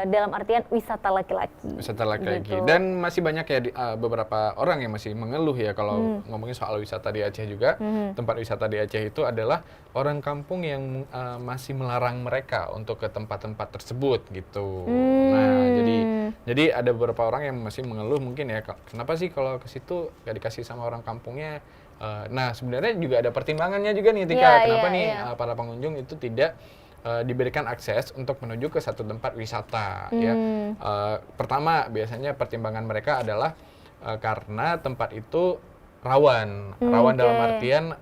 Speaker 1: dalam artian wisata laki-laki.
Speaker 2: Wisata laki-laki.
Speaker 1: Gitu.
Speaker 2: Dan masih banyak ya beberapa orang yang masih mengeluh ya kalau ngomongin soal wisata di Aceh juga. Tempat wisata di Aceh itu adalah orang kampung yang masih melarang mereka untuk ke tempat-tempat tersebut gitu. Nah, jadi ada beberapa orang yang masih mengeluh mungkin ya, kenapa sih kalau ke situ gak dikasih sama orang kampungnya? Nah, sebenarnya juga ada pertimbangannya juga nih, Tika. Kenapa nih para pengunjung itu tidak diberikan akses untuk menuju ke satu tempat wisata ya. Pertama, biasanya pertimbangan mereka adalah karena tempat itu rawan dalam artian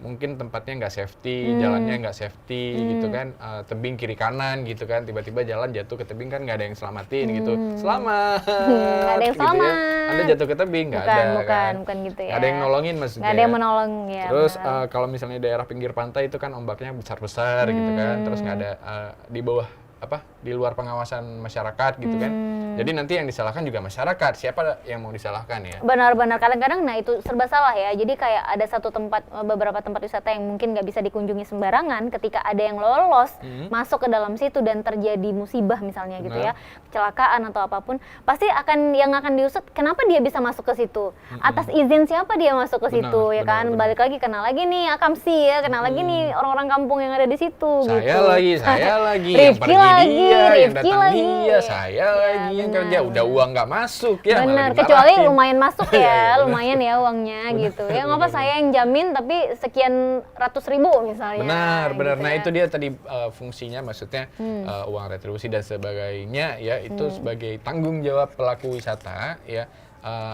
Speaker 2: mungkin tempatnya nggak safety, jalannya nggak safety gitu kan, tebing kiri kanan gitu kan, tiba-tiba jalan jatuh ke tebing kan nggak ada yang selamatin gitu, selamat,
Speaker 1: Nggak ada yang
Speaker 2: gitu ya.
Speaker 1: selamat.
Speaker 2: Anda jatuh ke tebing nggak ada kan,
Speaker 1: bukan gitu ya.
Speaker 2: nggak ada yang nolongin maksudnya.
Speaker 1: Nggak ada yang menolong ya.
Speaker 2: Terus kalau misalnya daerah pinggir pantai itu kan ombaknya besar-besar gitu kan, terus nggak ada di bawah di luar pengawasan masyarakat gitu kan. Jadi nanti yang disalahkan juga masyarakat. Siapa yang mau disalahkan ya?
Speaker 1: Benar-benar, kadang-kadang nah itu serba salah ya. Jadi kayak ada beberapa tempat wisata yang mungkin nggak bisa dikunjungi sembarangan. Ketika ada yang lolos masuk ke dalam situ dan terjadi musibah misalnya gitu ya, kecelakaan atau apapun, pasti yang akan diusut kenapa dia bisa masuk ke situ, atas izin siapa dia masuk ke situ ya kan. Balik lagi, kenal lagi nih Akamsi ya, kenal lagi nih orang-orang kampung yang ada di situ.
Speaker 2: Saya lagi yang
Speaker 1: Rifki
Speaker 2: pergi
Speaker 1: lagi,
Speaker 2: dia, yang
Speaker 1: Rifki
Speaker 2: datang
Speaker 1: lagi.
Speaker 2: dia, saya lagi yang kerja, udah uang nggak masuk ya.
Speaker 1: Benar, kecuali lumayan masuk ya, lumayan ya uangnya gitu. Ya nggak apa, saya yang jamin tapi sekian ratus ribu misalnya.
Speaker 2: Benar.
Speaker 1: Gitu
Speaker 2: Nah
Speaker 1: ya.
Speaker 2: itu dia tadi fungsinya, maksudnya uang retribusi dan sebagainya ya, itu sebagai tanggung jawab pelaku wisata ya,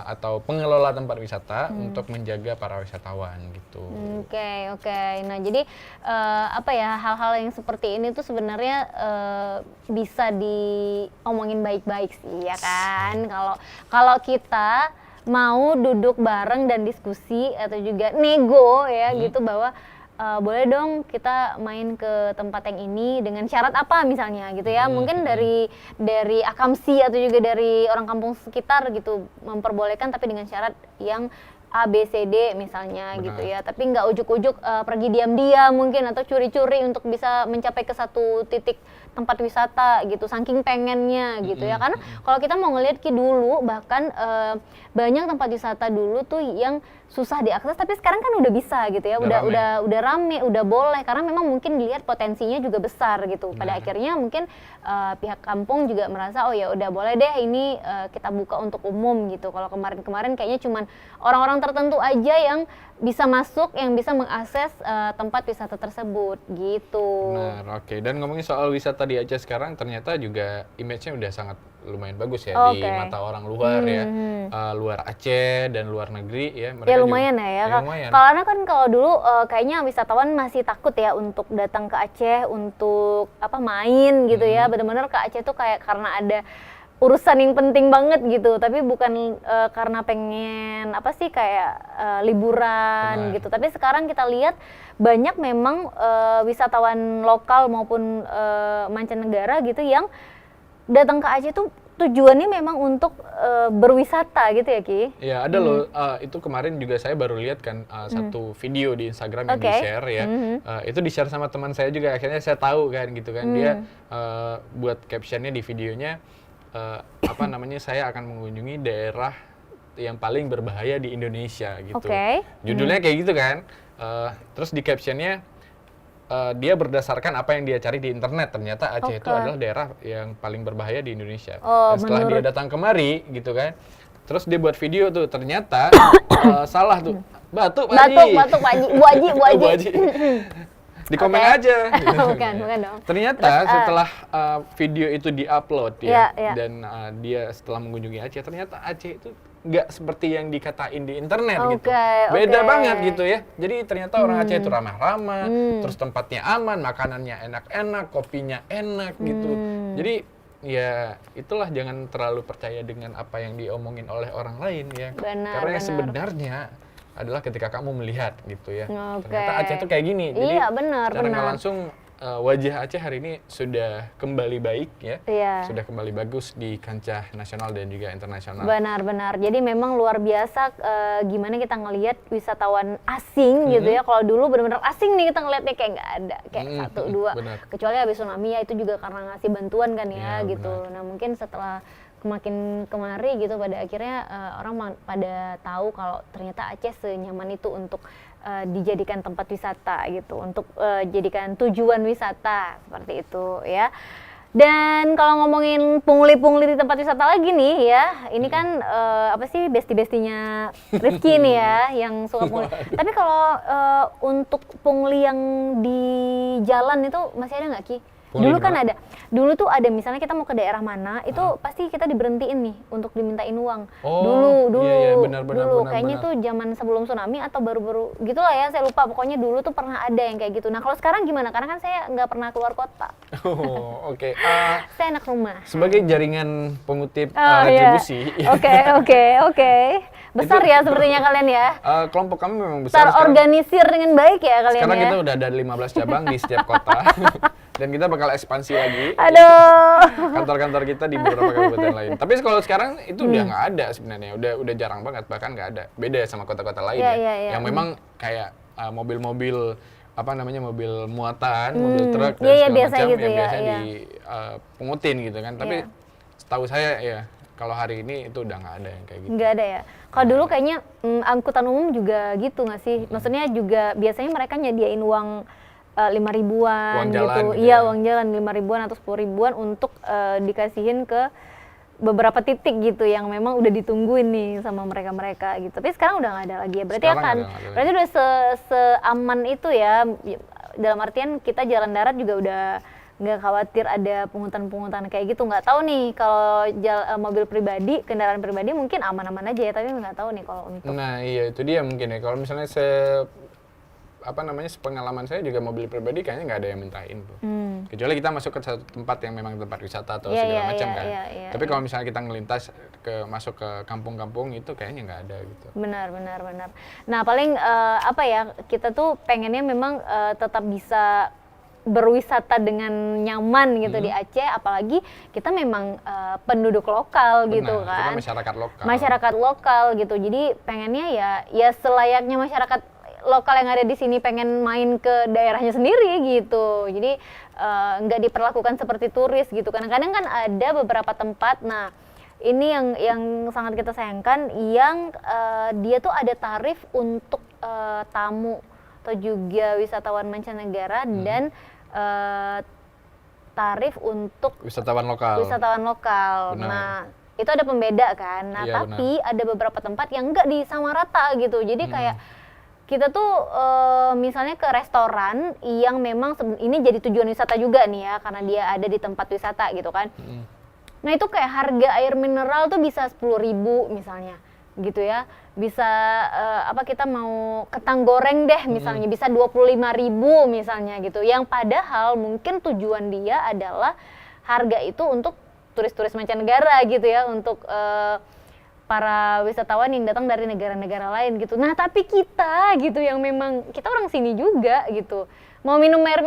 Speaker 2: atau pengelola tempat wisata untuk menjaga para wisatawan gitu.
Speaker 1: Oke. Nah jadi hal-hal yang seperti ini tuh sebenarnya bisa diomongin baik-baik sih ya kan. Kalau kita mau duduk bareng dan diskusi atau juga nego ya gitu, bahwa boleh dong kita main ke tempat yang ini dengan syarat apa misalnya gitu ya. Mungkin dari Akamsi atau juga dari orang kampung sekitar gitu memperbolehkan, tapi dengan syarat yang A, B, C, D misalnya gitu ya. Tapi nggak ujuk-ujuk pergi diam-diam mungkin atau curi-curi untuk bisa mencapai ke satu titik tempat wisata gitu, saking pengennya gitu ya. Karena kalau kita mau ngelihat dulu bahkan banyak tempat wisata dulu tuh yang susah diakses, tapi sekarang kan udah bisa gitu ya, udah rame, udah boleh, karena memang mungkin dilihat potensinya juga besar gitu. Pada akhirnya mungkin pihak kampung juga merasa oh ya udah boleh deh ini kita buka untuk umum gitu. Kalau kemarin kayaknya cuman orang-orang tertentu aja yang bisa masuk, yang bisa mengakses tempat wisata tersebut gitu.
Speaker 2: Benar, oke. Dan ngomongin soal wisata di Aceh sekarang, ternyata juga image-nya udah sangat lumayan bagus ya di mata orang luar ya, luar Aceh dan luar negeri ya.
Speaker 1: Ya lumayan ya.
Speaker 2: Lumayan.
Speaker 1: Karena kan kalau dulu kayaknya wisatawan masih takut ya untuk datang ke Aceh untuk main gitu ya. Benar-benar ke Aceh tuh kayak karena ada urusan yang penting banget gitu, tapi bukan karena pengen liburan gitu. Tapi sekarang kita lihat banyak memang wisatawan lokal maupun mancanegara gitu yang datang ke Aceh tuh tujuannya memang untuk berwisata gitu ya, Ki?
Speaker 2: Ya ada loh, itu kemarin juga saya baru lihat kan satu video di Instagram yang di-share ya. Itu di-share sama teman saya juga, akhirnya saya tahu kan gitu kan. Dia buat captionnya di videonya, saya akan mengunjungi daerah yang paling berbahaya di Indonesia gitu. Judulnya kayak gitu kan. Terus di captionnya dia berdasarkan apa yang dia cari di internet, ternyata Aceh itu adalah daerah yang paling berbahaya di Indonesia. Dan setelah dia datang kemari gitu kan, terus dia buat video tuh, ternyata salah tuh, batuk Pak Haji,
Speaker 1: Bu Haji.
Speaker 2: di komen aja.
Speaker 1: bukan dong.
Speaker 2: Ternyata setelah video itu diupload ya, dan dia setelah mengunjungi Aceh, ternyata Aceh itu nggak seperti yang dikatain di internet gitu. Beda banget gitu ya. Jadi ternyata orang Aceh itu ramah-ramah, terus tempatnya aman, makanannya enak-enak, kopinya enak gitu. Jadi ya itulah, jangan terlalu percaya dengan apa yang diomongin oleh orang lain ya. Karena yang sebenarnya adalah ketika kamu melihat gitu ya. Ternyata Aceh itu kayak gini. Jadi
Speaker 1: iya, benar.
Speaker 2: nggak langsung wajah Aceh hari ini sudah kembali baik ya,
Speaker 1: Iya.
Speaker 2: sudah kembali bagus di kancah nasional dan juga internasional.
Speaker 1: Benar-benar. Jadi memang luar biasa gimana kita ngelihat wisatawan asing gitu ya. Kalau dulu benar-benar asing nih kita ngelihatnya kayak nggak ada, kayak satu dua.
Speaker 2: Benar.
Speaker 1: Kecuali habis tsunami ya itu juga karena ngasih bantuan kan ya
Speaker 2: Iya,
Speaker 1: gitu. Nah mungkin setelah makin kemari gitu pada akhirnya orang pada tahu kalau ternyata Aceh senyaman itu untuk dijadikan tempat wisata gitu, untuk jadikan tujuan wisata seperti itu ya. Dan kalau ngomongin pungli-pungli di tempat wisata lagi nih ya, ini kan apa sih besti-bestinya Rifki nih ya yang suka pungli. Tapi kalau untuk pungli yang di jalan itu masih ada nggak Ki?
Speaker 2: Pungli
Speaker 1: Dulu kan
Speaker 2: gimana?
Speaker 1: ada. Dulu tuh ada misalnya kita mau ke daerah mana, itu pasti kita diberhentiin nih untuk dimintain uang.
Speaker 2: Oh,
Speaker 1: Dulu,
Speaker 2: iya, benar,
Speaker 1: dulu.
Speaker 2: benar,
Speaker 1: Kayaknya
Speaker 2: benar.
Speaker 1: tuh zaman sebelum tsunami atau baru-baru gitulah ya, saya lupa. Pokoknya dulu tuh pernah ada yang kayak gitu. Nah kalau sekarang gimana? Karena kan saya nggak pernah keluar kota.
Speaker 2: Oh, oke.
Speaker 1: Saya anak rumah.
Speaker 2: Sebagai jaringan pengutip
Speaker 1: Oh, iya.
Speaker 2: retribusi,
Speaker 1: Oke. Besar ya sepertinya kalian ya.
Speaker 2: kelompok kami memang besar. Sekarang,
Speaker 1: Terorganisir dengan baik ya kalian
Speaker 2: sekarang
Speaker 1: ya.
Speaker 2: kita udah ada 15 cabang di setiap kota. Dan kita bakal ekspansi lagi
Speaker 1: Aduh.
Speaker 2: kantor-kantor kita di beberapa kabupaten lain. Tapi kalau sekarang itu udah nggak ada sebenarnya, udah jarang banget, bahkan nggak ada. Beda sama kota-kota lain
Speaker 1: Iya,
Speaker 2: ya,
Speaker 1: iya, iya.
Speaker 2: yang memang kayak mobil-mobil apa namanya mobil muatan, mobil truk dan
Speaker 1: Iya, iya,
Speaker 2: segala
Speaker 1: biasa
Speaker 2: macam
Speaker 1: gitu
Speaker 2: yang
Speaker 1: ya,
Speaker 2: biasanya
Speaker 1: iya.
Speaker 2: dipungutin gitu kan. Tapi
Speaker 1: Iya.
Speaker 2: setahu saya ya kalau hari ini itu udah nggak ada yang kayak gitu.
Speaker 1: Nggak ada ya. Kalau dulu kayaknya angkutan umum juga gitu nggak sih? Maksudnya juga biasanya mereka nyediain uang 5 ribuan
Speaker 2: Uang
Speaker 1: gitu.
Speaker 2: jalan gitu
Speaker 1: Iya,
Speaker 2: ya.
Speaker 1: uang jalan 5 ribuan atau 10 ribuan untuk dikasihin ke beberapa titik gitu yang memang udah ditungguin nih sama mereka-mereka gitu. Tapi sekarang udah nggak ada lagi ya. Berarti
Speaker 2: Sekarang
Speaker 1: akan
Speaker 2: nggak ada lagi.
Speaker 1: berarti udah seaman itu ya. Dalam artian kita jalan darat juga udah nggak khawatir ada pungutan-pungutan kayak gitu. Nggak tahu nih kalau mobil pribadi, kendaraan pribadi mungkin aman-aman aja ya, tapi nggak tahu nih kalau untuk
Speaker 2: Nah iya itu dia mungkin ya. Kalau misalnya sepengalaman saya juga mobil pribadi kayaknya nggak ada yang mintain tuh. Kecuali kita masuk ke satu tempat yang memang tempat wisata atau
Speaker 1: Iya,
Speaker 2: segala
Speaker 1: iya,
Speaker 2: macam
Speaker 1: iya,
Speaker 2: kan.
Speaker 1: iya,
Speaker 2: Tapi
Speaker 1: iya.
Speaker 2: kalau misalnya kita ngelintas masuk ke kampung-kampung itu kayaknya nggak ada gitu.
Speaker 1: Benar. Nah paling apa ya, kita tuh pengennya memang tetap bisa berwisata dengan nyaman gitu di Aceh, apalagi kita memang penduduk lokal gitu
Speaker 2: Benar,
Speaker 1: kan.
Speaker 2: kita masyarakat lokal.
Speaker 1: Masyarakat lokal gitu. Jadi pengennya ya selayaknya masyarakat lokal yang ada di sini pengen main ke daerahnya sendiri gitu. Jadi nggak diperlakukan seperti turis gitu. Kadang-kadang kan ada beberapa tempat. Nah ini yang sangat kita sayangkan, yang dia tuh ada tarif untuk tamu atau juga wisatawan mancanegara dan tarif untuk
Speaker 2: Wisatawan lokal.
Speaker 1: wisatawan lokal.
Speaker 2: Benar.
Speaker 1: Nah, itu ada pembeda kan. Nah,
Speaker 2: Iya,
Speaker 1: tapi ada beberapa tempat yang enggak disamarata gitu. Jadi kayak kita tuh misalnya ke restoran yang memang ini jadi tujuan wisata juga nih ya, karena dia ada di tempat wisata gitu kan. Nah, itu kayak harga air mineral tuh bisa 10.000 misalnya. Gitu ya. Bisa kita mau ketang goreng deh misalnya bisa 25.000 misalnya gitu. Yang padahal mungkin tujuan dia adalah harga itu untuk turis-turis mancanegara gitu ya, untuk para wisatawan yang datang dari negara-negara lain gitu. Nah, tapi kita gitu yang memang kita orang sini juga gitu. Mau minum air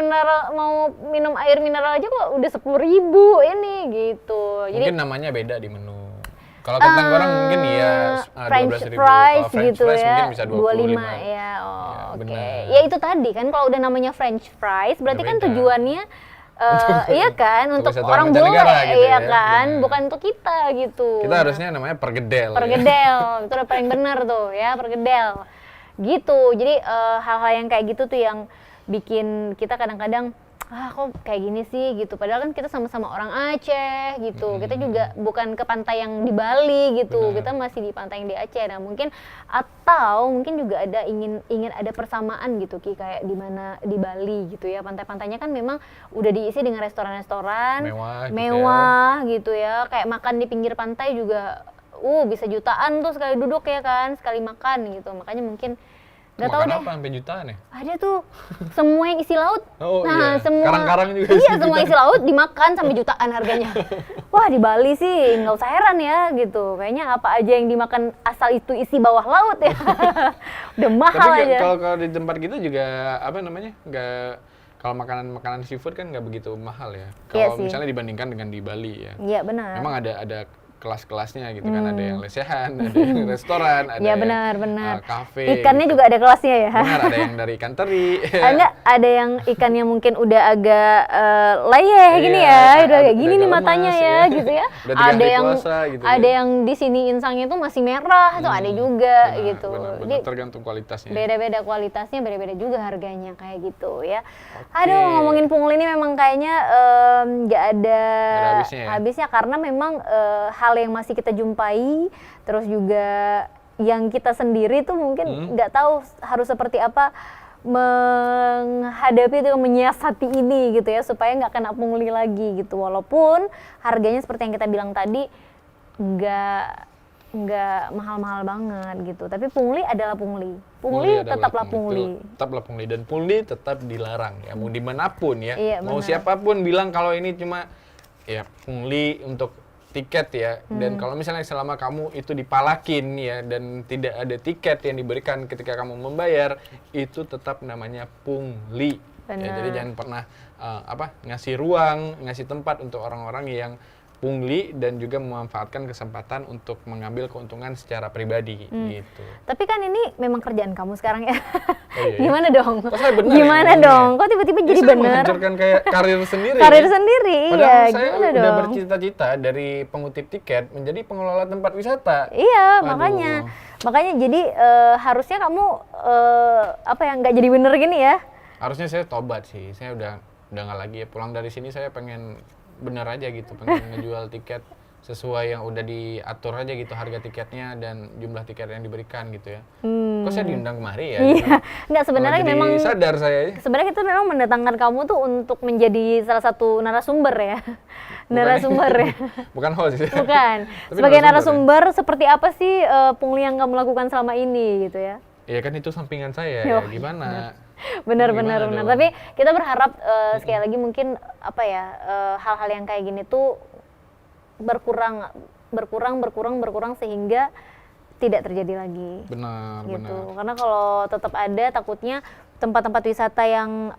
Speaker 1: mineral aja kok udah 10.000 ini gitu. Jadi
Speaker 2: Mungkin namanya beda di menu. Kalau kentang goreng mungkin iya
Speaker 1: French
Speaker 2: 12.000.
Speaker 1: fries
Speaker 2: Kalau French
Speaker 1: gitu
Speaker 2: fries
Speaker 1: ya,
Speaker 2: mungkin bisa
Speaker 1: 25
Speaker 2: 25.
Speaker 1: ya. Oh,
Speaker 2: Ya,
Speaker 1: oke.
Speaker 2: benar.
Speaker 1: Ya itu tadi kan kalau udah namanya French fries berarti
Speaker 2: Udah
Speaker 1: kan
Speaker 2: beda.
Speaker 1: tujuannya iya kan untuk
Speaker 2: wisatawan
Speaker 1: orang bule
Speaker 2: mancanegara gitu
Speaker 1: iya
Speaker 2: ya.
Speaker 1: kan,
Speaker 2: Benar.
Speaker 1: bukan untuk kita gitu.
Speaker 2: Kita harusnya namanya pergedel. Ya.
Speaker 1: Pergedel, itu udah paling benar tuh ya, pergedel. Gitu. Jadi hal-hal yang kayak gitu tuh yang bikin kita kadang-kadang kok kayak gini sih gitu. Padahal kan kita sama-sama orang Aceh gitu. Kita juga bukan ke pantai yang di Bali gitu.
Speaker 2: Benar.
Speaker 1: Kita masih di pantai yang di Aceh. Nah, mungkin juga ada ingin ada persamaan gitu Ki, kayak di mana di Bali gitu ya. Pantai-pantainya kan memang udah diisi dengan restoran-restoran
Speaker 2: Mewah
Speaker 1: gitu
Speaker 2: gitu
Speaker 1: ya. Kayak makan di pinggir pantai juga bisa jutaan tuh sekali duduk ya kan, sekali makan gitu. Makanya mungkin nggak tahu
Speaker 2: Makan
Speaker 1: deh.
Speaker 2: apa sampai jutaan ya?
Speaker 1: Ada tuh semua yang isi laut.
Speaker 2: Oh,
Speaker 1: nah,
Speaker 2: iya.
Speaker 1: semua
Speaker 2: Karang-karang juga
Speaker 1: iya,
Speaker 2: isi
Speaker 1: semua
Speaker 2: jutaan.
Speaker 1: isi laut dimakan sampai jutaan harganya. Wah, di Bali sih nggak usah heran ya gitu. Kayaknya apa aja yang dimakan asal itu isi bawah laut ya. Udah mahal
Speaker 2: Tapi
Speaker 1: aja.
Speaker 2: kalau di tempat kita juga apa namanya? kalau makanan seafood kan nggak begitu mahal ya.
Speaker 1: Iya
Speaker 2: Kalau
Speaker 1: sih.
Speaker 2: misalnya dibandingkan dengan di Bali ya.
Speaker 1: Iya benar.
Speaker 2: Memang ada kelas-kelasnya gitu kan, ada yang lesehan, ada yang restoran, ada
Speaker 1: Iya
Speaker 2: yang
Speaker 1: benar.
Speaker 2: kafe.
Speaker 1: Ikannya
Speaker 2: gitu.
Speaker 1: juga ada kelasnya ya.
Speaker 2: Benar, ada yang dari ikan teri.
Speaker 1: Enggak, ada yang ikannya mungkin udah agak leyeh gini
Speaker 2: Iya,
Speaker 1: ya, udah kayak
Speaker 2: udah
Speaker 1: gini nih
Speaker 2: agak
Speaker 1: matanya
Speaker 2: lemas,
Speaker 1: ya,
Speaker 2: ya.
Speaker 1: gitu ya.
Speaker 2: Udah 3
Speaker 1: Ada
Speaker 2: hari
Speaker 1: yang
Speaker 2: puasa gitu ya.
Speaker 1: ada yang di sini insangnya tuh masih merah, tuh ada juga gitu.
Speaker 2: Benar,
Speaker 1: Jadi
Speaker 2: tergantung kualitasnya.
Speaker 1: beda-beda kualitasnya, beda-beda juga harganya kayak gitu ya.
Speaker 2: Oke.
Speaker 1: Aduh, ngomongin pungli ini memang kayaknya nggak ada
Speaker 2: Nggak ada habisnya ya?
Speaker 1: habisnya karena memang hal yang masih kita jumpai, terus juga yang kita sendiri tuh mungkin nggak tahu harus seperti apa menghadapi itu, menyiasati ini gitu ya, supaya nggak kena pungli lagi gitu. Walaupun harganya seperti yang kita bilang tadi nggak mahal-mahal banget gitu, tapi pungli adalah pungli. Pungli
Speaker 2: adalah
Speaker 1: tetaplah pungli.
Speaker 2: Itu tetaplah pungli, dan pungli tetap dilarang ya, mau dimanapun ya.
Speaker 1: Iya,
Speaker 2: Mau
Speaker 1: benar.
Speaker 2: siapapun bilang kalau ini cuma ya pungli untuk tiket ya. Dan kalau misalnya selama kamu itu dipalakin ya dan tidak ada tiket yang diberikan ketika kamu membayar, itu tetap namanya pungli. Ya,
Speaker 1: Benar.
Speaker 2: jadi jangan pernah ngasih ruang, ngasih tempat untuk orang-orang yang pungli dan juga memanfaatkan kesempatan untuk mengambil keuntungan secara pribadi gitu.
Speaker 1: Tapi kan ini memang kerjaan kamu sekarang ya.
Speaker 2: Oh, iya, iya.
Speaker 1: Gimana dong?
Speaker 2: Kok saya benar ya
Speaker 1: Gimana
Speaker 2: ngomongnya?
Speaker 1: dong? Kok tiba-tiba
Speaker 2: Ini
Speaker 1: jadi
Speaker 2: saya
Speaker 1: benar?
Speaker 2: menghancurkan kayak karir sendiri.
Speaker 1: Karir
Speaker 2: ya.
Speaker 1: sendiri,
Speaker 2: Padahal
Speaker 1: iya.
Speaker 2: saya
Speaker 1: Gimana
Speaker 2: udah
Speaker 1: dong?
Speaker 2: bercita-cita dari pengutip tiket menjadi pengelola tempat wisata.
Speaker 1: Iya,
Speaker 2: Waduh.
Speaker 1: makanya jadi harusnya kamu nggak jadi bener gini ya.
Speaker 2: Harusnya saya tobat sih. Saya udah nggak lagi ya. Pulang dari sini saya pengen bener aja gitu, pengen ngejual tiket sesuai yang udah diatur aja gitu, harga tiketnya dan jumlah tiket yang diberikan gitu ya. Kok saya diundang kemari ya?
Speaker 1: Iya, nggak sebenarnya
Speaker 2: Malah jadi
Speaker 1: memang
Speaker 2: sadar saya ya.
Speaker 1: sebenarnya kita memang mendatangkan kamu tuh untuk menjadi salah satu narasumber ya. Narasumber ya.
Speaker 2: Bukan host ya.
Speaker 1: Bukan.
Speaker 2: Tapi
Speaker 1: Sebagai
Speaker 2: narasumber
Speaker 1: narasumber seperti apa sih pungli yang kamu lakukan selama ini gitu ya.
Speaker 2: Ya kan itu sampingan saya
Speaker 1: Yo,
Speaker 2: ya. Gimana?
Speaker 1: Benar.
Speaker 2: Gimana dong?
Speaker 1: Tapi kita berharap sekali lagi mungkin hal-hal yang kayak gini tuh berkurang sehingga tidak terjadi lagi.
Speaker 2: Benar,
Speaker 1: Gitu.
Speaker 2: benar.
Speaker 1: Karena kalau tetap ada, takutnya tempat-tempat wisata yang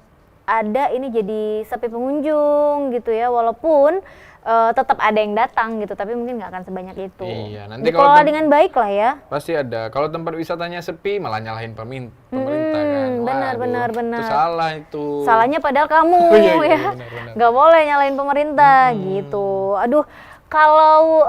Speaker 1: ada ini jadi sepi pengunjung gitu ya, walaupun tetap ada yang datang gitu, tapi mungkin nggak akan sebanyak itu.
Speaker 2: Iya, nanti kalau
Speaker 1: dikelola dengan baik lah ya.
Speaker 2: Pasti ada. Kalau tempat wisatanya sepi malah nyalahin pemerintah kan.
Speaker 1: benar,
Speaker 2: Waduh, Itu salah itu.
Speaker 1: Salahnya padahal kamu
Speaker 2: Oh, iya,
Speaker 1: ya,
Speaker 2: benar.
Speaker 1: nggak boleh nyalain pemerintah gitu. Aduh, kalau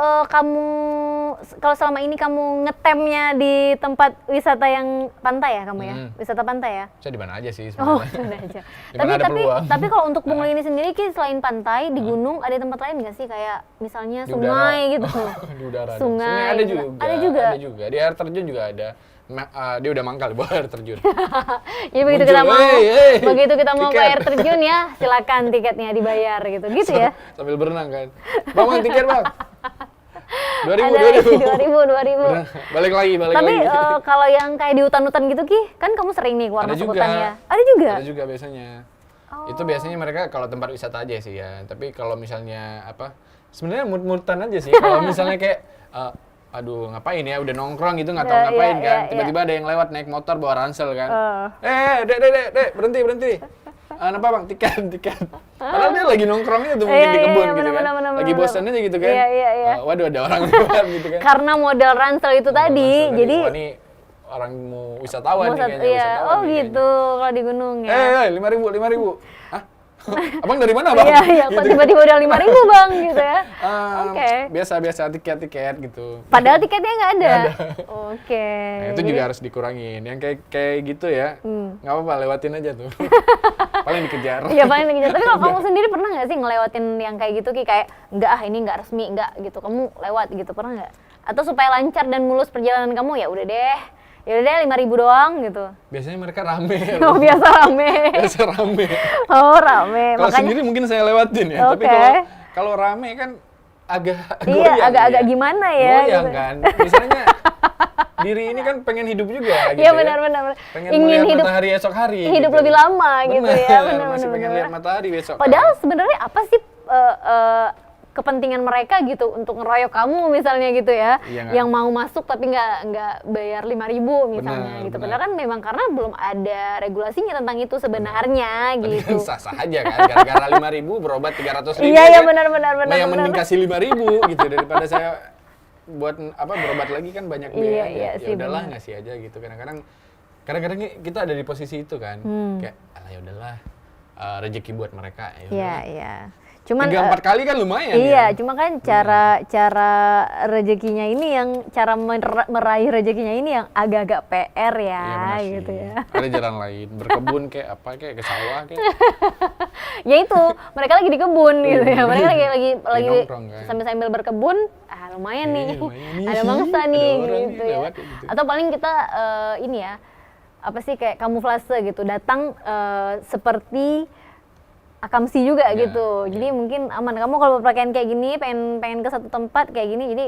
Speaker 1: selama ini kamu ngetemnya di tempat wisata yang pantai ya kamu ya, wisata pantai ya.
Speaker 2: Saya di mana aja sih
Speaker 1: Oh,
Speaker 2: sebenarnya.
Speaker 1: sudah aja.
Speaker 2: Di mana ada peluang.
Speaker 1: Tapi kalau untuk pungli ini sendiri Ki, selain pantai di gunung ada tempat lain nggak sih, kayak misalnya
Speaker 2: Di
Speaker 1: sungai
Speaker 2: udara.
Speaker 1: gitu?
Speaker 2: Di udara. ada.
Speaker 1: Sungai
Speaker 2: ada
Speaker 1: gitu.
Speaker 2: juga.
Speaker 1: Ada juga?
Speaker 2: Ada juga. Di air terjun juga ada. Dia udah mangkal buat air terjun.
Speaker 1: Ya begitu
Speaker 2: Muncul,
Speaker 1: kita mau,
Speaker 2: hey,
Speaker 1: begitu kita mau ke
Speaker 2: tiket.
Speaker 1: air terjun ya, silakan tiketnya dibayar gitu ya.
Speaker 2: Sambil berenang kan. Bang, tiket bang. 2000,
Speaker 1: Ada
Speaker 2: 2000.
Speaker 1: 2000.
Speaker 2: Balik lagi.
Speaker 1: Tapi kalau yang kayak di hutan-hutan gitu Ki, kan kamu sering nih keluar
Speaker 2: Ada
Speaker 1: masuk
Speaker 2: juga.
Speaker 1: hutan ya? Ada juga?
Speaker 2: Ada juga biasanya. Itu biasanya mereka kalau tempat wisata aja sih ya. Tapi kalau misalnya sebenarnya mut-mutan aja sih. Kalau misalnya kayak aduh ngapain ya, udah nongkrong gitu nggak tahu
Speaker 1: Iya,
Speaker 2: ngapain
Speaker 1: iya,
Speaker 2: kan.
Speaker 1: iya,
Speaker 2: Tiba-tiba ada yang lewat naik motor bawa ransel kan. Dek, berhenti. Kenapa bang? Tiket. Padahal dia lagi nongkrongnya tuh mungkin
Speaker 1: Iya,
Speaker 2: di kebun
Speaker 1: iya,
Speaker 2: gitu kan.
Speaker 1: benar,
Speaker 2: Lagi
Speaker 1: benar.
Speaker 2: bosan aja gitu kan.
Speaker 1: Iya.
Speaker 2: Waduh ada orang lewat gitu kan.
Speaker 1: Karena modal ransel itu tadi,
Speaker 2: Ransel
Speaker 1: jadi
Speaker 2: wah, ini orang mau wisatawan nih kayaknya.
Speaker 1: iya.
Speaker 2: wisatawan
Speaker 1: Oh
Speaker 2: nih kayaknya.
Speaker 1: gitu kalau di gunung ya.
Speaker 2: 5.000. Hah? Abang dari mana bang?
Speaker 1: Iya, kok tiba-tiba udah 5.000 bang gitu ya. Oke.
Speaker 2: Biasa tiket gitu.
Speaker 1: Padahal tiketnya nggak ada. Oke.
Speaker 2: Nah, itu juga harus dikurangin. Yang kayak gitu ya, nggak apa-apa, lewatin aja tuh. Paling dikejar.
Speaker 1: Iya paling lagi. Tapi kalau kamu sendiri pernah nggak sih ngelewatin yang kayak gitu Ki, kayak ini nggak resmi nggak gitu, kamu lewat gitu, pernah nggak? Atau supaya lancar dan mulus perjalanan kamu, ya udah deh 5.000 doang gitu.
Speaker 2: Biasanya mereka rame.
Speaker 1: Oh biasa rame.
Speaker 2: Biasa rame.
Speaker 1: Oh rame.
Speaker 2: Kalau
Speaker 1: Makanya
Speaker 2: sendiri mungkin saya lewatin ya, tapi
Speaker 1: Oke.
Speaker 2: kalau rame kan agak
Speaker 1: iya
Speaker 2: goyang
Speaker 1: agak-agak
Speaker 2: ya.
Speaker 1: gimana ya?
Speaker 2: Goyang
Speaker 1: gitu.
Speaker 2: kan. Misalnya diri ini kan pengen hidup juga gitu
Speaker 1: Iya
Speaker 2: ya.
Speaker 1: benar.
Speaker 2: Pengen
Speaker 1: Ingin
Speaker 2: melihat
Speaker 1: hidup
Speaker 2: matahari esok hari.
Speaker 1: hidup
Speaker 2: gitu.
Speaker 1: lebih lama gitu ya.
Speaker 2: Masih pengen lihat matahari besok.
Speaker 1: Padahal
Speaker 2: kan.
Speaker 1: sebenarnya apa sih kepentingan mereka gitu untuk ngeroyok kamu misalnya gitu ya,
Speaker 2: Iya,
Speaker 1: yang mau masuk tapi nggak bayar 5.000 misalnya gitu. Padahal kan memang karena belum ada regulasinya tentang itu sebenarnya
Speaker 2: Tapi
Speaker 1: gitu.
Speaker 2: kan sah-sah aja kan, gara-gara 5.000 berobat 300.000.
Speaker 1: Iya
Speaker 2: kan.
Speaker 1: benar.
Speaker 2: Nah, yang mending kasih 5.000 gitu daripada saya buat berobat lagi kan banyak biaya.
Speaker 1: Iya
Speaker 2: Ya
Speaker 1: sih,
Speaker 2: udahlah
Speaker 1: benar.
Speaker 2: ngasih aja gitu. Kadang-kadang kita ada di posisi itu kan. Kayak alah ya udahlah, rezeki buat mereka ya.
Speaker 1: Iya, iya. Cuman
Speaker 2: 3-4 kali kan lumayan
Speaker 1: iya,
Speaker 2: ya.
Speaker 1: cuma kan cara rezekinya ini yang cara meraih rezekinya ini yang agak-agak PR ya,
Speaker 2: Iya benar
Speaker 1: gitu
Speaker 2: sih.
Speaker 1: ya.
Speaker 2: Ada jalan lain, berkebun kayak apa kayak ke sawah kayak.
Speaker 1: Ya itu, mereka lagi di kebun gitu ya. Mereka lagi
Speaker 2: nongkrong kan.
Speaker 1: sambil berkebun, lumayan nih.
Speaker 2: Lumayan nih.
Speaker 1: Ada mangsa
Speaker 2: Ada
Speaker 1: nih
Speaker 2: orang
Speaker 1: gitu
Speaker 2: nih
Speaker 1: ya.
Speaker 2: lewat gitu.
Speaker 1: Atau paling kita ini ya, apa sih kayak kamuflase gitu, datang seperti akamsi juga
Speaker 2: Ya,
Speaker 1: gitu. Jadi mungkin aman. Kamu kalau berpakaian kayak gini, pengen ke satu tempat kayak gini, jadi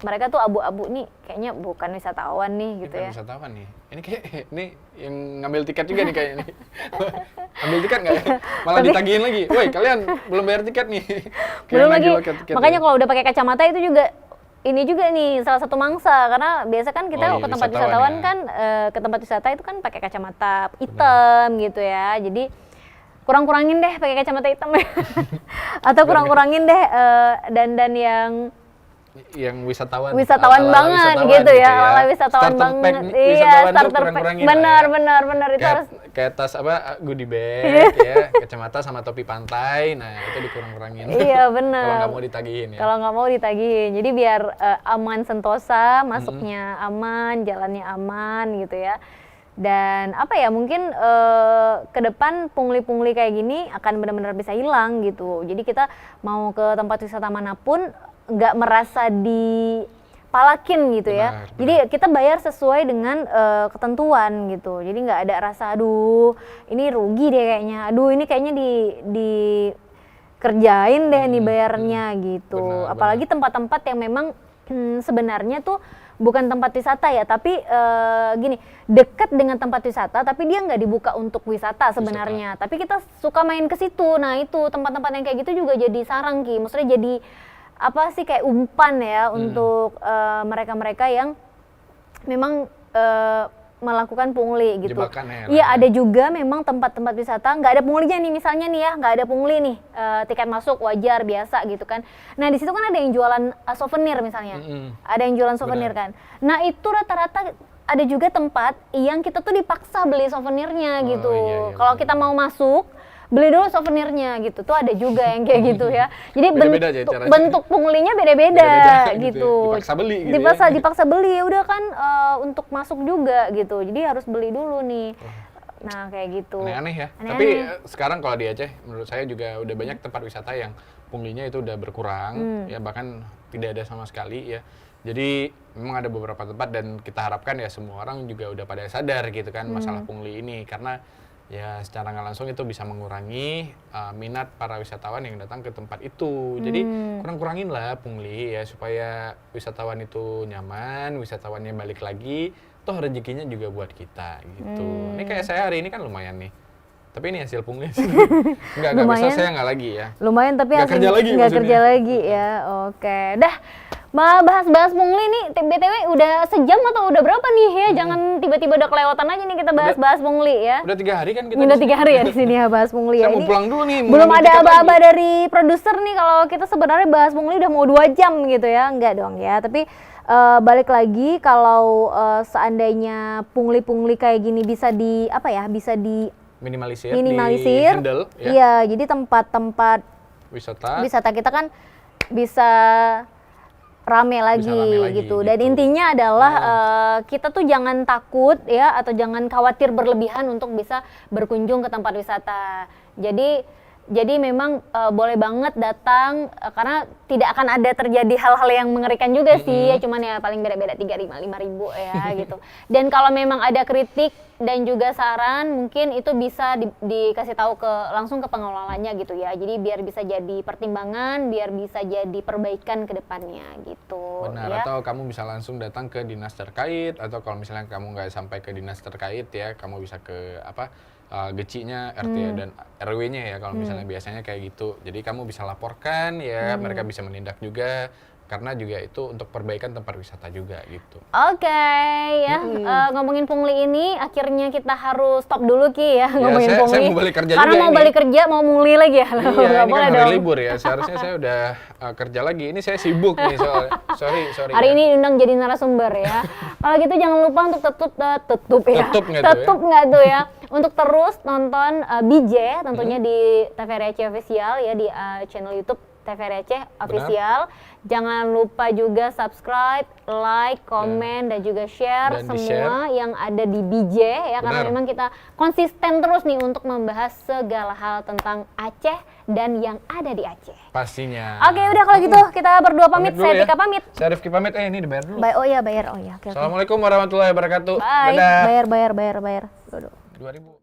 Speaker 1: mereka tuh abu-abu nih, kayaknya bukan wisatawan nih gitu
Speaker 2: Ini
Speaker 1: ya.
Speaker 2: kan wisatawan nih. Ini kayak ini yang ngambil tiket juga nih kayaknya. Ambil tiket nggak ya? Malah ditagihin lagi. Woi, kalian belum bayar tiket nih. Kayak
Speaker 1: Belum lagi.
Speaker 2: nagih pakai tiket
Speaker 1: Makanya
Speaker 2: ya.
Speaker 1: kalau udah pakai kacamata itu juga ini juga nih salah satu mangsa, karena biasa kan kita
Speaker 2: Oh iya,
Speaker 1: ke tempat
Speaker 2: wisatawan
Speaker 1: wisatawan
Speaker 2: ya.
Speaker 1: kan ke tempat wisata itu kan pakai kacamata hitam gitu ya. Jadi kurang-kurangin deh pakai kacamata hitam atau kurang-kurangin deh dandan yang
Speaker 2: wisatawan
Speaker 1: wisatawan
Speaker 2: ala-ala
Speaker 1: banget
Speaker 2: wisatawan
Speaker 1: gitu ya, ala wisatawan
Speaker 2: Starter
Speaker 1: banget.
Speaker 2: pack
Speaker 1: Iya,
Speaker 2: wisatawan tuh
Speaker 1: starter pack.
Speaker 2: kurang-kurangin
Speaker 1: Benar,
Speaker 2: lah ya.
Speaker 1: benar itu harus.
Speaker 2: Kayak tas goodie bag ya, kacamata sama topi pantai. Nah, itu dikurang-kurangin.
Speaker 1: Iya, benar.
Speaker 2: Kalau nggak mau ditagihin ya.
Speaker 1: Kalau nggak mau ditagihin, jadi biar aman sentosa, masuknya aman, jalannya aman gitu ya. Dan apa ya, mungkin ke depan pungli-pungli kayak gini akan benar-benar bisa hilang gitu. Jadi kita mau ke tempat wisata manapun nggak merasa dipalakin gitu ya.
Speaker 2: Benar,
Speaker 1: Jadi kita bayar sesuai dengan ketentuan gitu. Jadi nggak ada rasa aduh ini rugi deh kayaknya. Aduh ini kayaknya dikerjain deh nih bayarnya gitu.
Speaker 2: Benar,
Speaker 1: Apalagi tempat-tempat yang memang sebenarnya tuh bukan tempat wisata ya, tapi gini, dekat dengan tempat wisata tapi dia nggak dibuka untuk wisata sebenarnya. Tapi kita suka main ke situ. Nah, itu tempat-tempat yang kayak gitu juga jadi sarang Ki. Maksudnya jadi apa sih kayak umpan ya untuk mereka-mereka yang memang melakukan pungli gitu.
Speaker 2: Jebakan ya,
Speaker 1: Iya,
Speaker 2: lah ya.
Speaker 1: ada juga memang tempat-tempat wisata nggak ada punglinya nih, misalnya nih ya, nggak ada pungli nih, tiket masuk wajar biasa gitu kan. Nah di situ kan ada yang jualan souvenir misalnya, ada yang jualan souvenir kan. Nah itu rata-rata ada juga tempat yang kita tuh dipaksa beli souvenirnya gitu.
Speaker 2: iya,
Speaker 1: Kalau kita mau masuk, beli dulu souvenirnya gitu. Tuh ada juga yang kayak gitu ya. Jadi
Speaker 2: Beda-beda aja caranya.
Speaker 1: bentuk punglinya beda-beda
Speaker 2: Beda-beda gitu
Speaker 1: gitu.
Speaker 2: ya. Dipaksa beli gitu ya.
Speaker 1: Dipaksa beli, ya udah kan untuk masuk juga gitu. Jadi harus beli dulu nih. Nah kayak gitu.
Speaker 2: Aneh-aneh ya.
Speaker 1: Aneh-aneh.
Speaker 2: Tapi sekarang kalau di Aceh, menurut saya juga udah banyak tempat wisata yang punglinya itu udah berkurang, ya bahkan tidak ada sama sekali ya. Jadi memang ada beberapa tempat dan kita harapkan ya semua orang juga udah pada sadar gitu kan masalah pungli ini, karena ya secara nggak langsung itu bisa mengurangi minat para wisatawan yang datang ke tempat itu. Jadi kurang-kurangin lah pungli ya supaya wisatawan itu nyaman, wisatawannya balik lagi, toh rezekinya juga buat kita gitu. Ini kayak saya hari ini kan lumayan nih. Tapi ini hasil pungli sih. Nggak bisa,
Speaker 1: Lumayan.
Speaker 2: saya nggak lagi ya.
Speaker 1: Lumayan tapi
Speaker 2: Nggak kerja lagi
Speaker 1: nggak
Speaker 2: maksudnya.
Speaker 1: kerja lagi ya. Oke. Dah. Bahas-bahas pungli nih, BTW udah sejam atau udah berapa nih ya? Jangan tiba-tiba udah kelewatan aja nih kita bahas-bahas pungli ya.
Speaker 2: Udah 3 hari kan kita
Speaker 1: Udah
Speaker 2: di sini.
Speaker 1: 3 hari ya di sini ya bahas pungli ya.
Speaker 2: Saya mau
Speaker 1: Ini
Speaker 2: pulang dulu nih. mau
Speaker 1: belum
Speaker 2: ngambil
Speaker 1: ada
Speaker 2: tiket
Speaker 1: aba-aba
Speaker 2: lagi.
Speaker 1: dari produser nih kalau kita sebenarnya bahas pungli udah mau 2 jam gitu ya. Enggak dong ya. Tapi balik lagi kalau seandainya pungli-pungli kayak gini bisa di apa ya? Bisa di
Speaker 2: minimalisir,
Speaker 1: minimalisir.
Speaker 2: di handle ya.
Speaker 1: Iya, jadi tempat-tempat
Speaker 2: Wisata.
Speaker 1: kita kan bisa rame lagi, gitu. Dan intinya adalah kita tuh jangan takut ya, atau jangan khawatir berlebihan untuk bisa berkunjung ke tempat wisata. Jadi memang boleh banget datang karena tidak akan ada terjadi hal-hal yang mengerikan juga sih, ya cuman ya paling beda-beda 5 ribu ya gitu. Dan kalau memang ada kritik dan juga saran, mungkin itu bisa dikasih tahu langsung ke pengelolanya gitu ya. Jadi biar bisa jadi pertimbangan, biar bisa jadi perbaikan ke depannya gitu.
Speaker 2: Benar,
Speaker 1: ya.
Speaker 2: atau kamu bisa langsung datang ke dinas terkait, atau kalau misalnya kamu nggak sampai ke dinas terkait ya, kamu bisa ke gecinya, RT dan RW-nya ya kalau misalnya biasanya kayak gitu. Jadi kamu bisa laporkan ya, mereka bisa menindak juga karena juga itu untuk perbaikan tempat wisata juga gitu.
Speaker 1: Oke, ya ngomongin pungli ini akhirnya kita harus stop dulu Ki ya, ngomongin pungli.
Speaker 2: Saya mau balik kerja
Speaker 1: karena
Speaker 2: juga
Speaker 1: mau
Speaker 2: ini.
Speaker 1: balik kerja mau muli lagi ya.
Speaker 2: Iya,
Speaker 1: Nggak
Speaker 2: ini
Speaker 1: boleh
Speaker 2: kan hari
Speaker 1: dong.
Speaker 2: libur ya. Seharusnya saya udah kerja lagi. Ini saya sibuk nih soalnya. Sorry.
Speaker 1: Hari
Speaker 2: ya.
Speaker 1: ini diundang jadi narasumber ya. Kalau gitu jangan lupa untuk tutup ya.
Speaker 2: Tutup nggak tuh ya?
Speaker 1: Tutup nggak tuh ya? Untuk terus nonton BJ tentunya di TVRI Aceh Official ya, di channel YouTube TVRI Aceh Official. Jangan lupa juga subscribe, like, komen dan juga share
Speaker 2: Dan
Speaker 1: semua yang ada di BJ ya, karena
Speaker 2: Benar.
Speaker 1: memang kita konsisten terus nih untuk membahas segala hal tentang Aceh dan yang ada di Aceh.
Speaker 2: Pastinya.
Speaker 1: Oke, udah kalau gitu kita berdua pamit.
Speaker 2: dulu
Speaker 1: Saya
Speaker 2: ya.
Speaker 1: Tika pamit.
Speaker 2: Saya Rifki pamit. Ini dibayar dulu.
Speaker 1: Bayar. Oh ya. Oke.
Speaker 2: Assalamualaikum warahmatullahi wabarakatuh.
Speaker 1: Bye.
Speaker 2: Dadah.
Speaker 1: Bayar. Duh.
Speaker 2: 2000.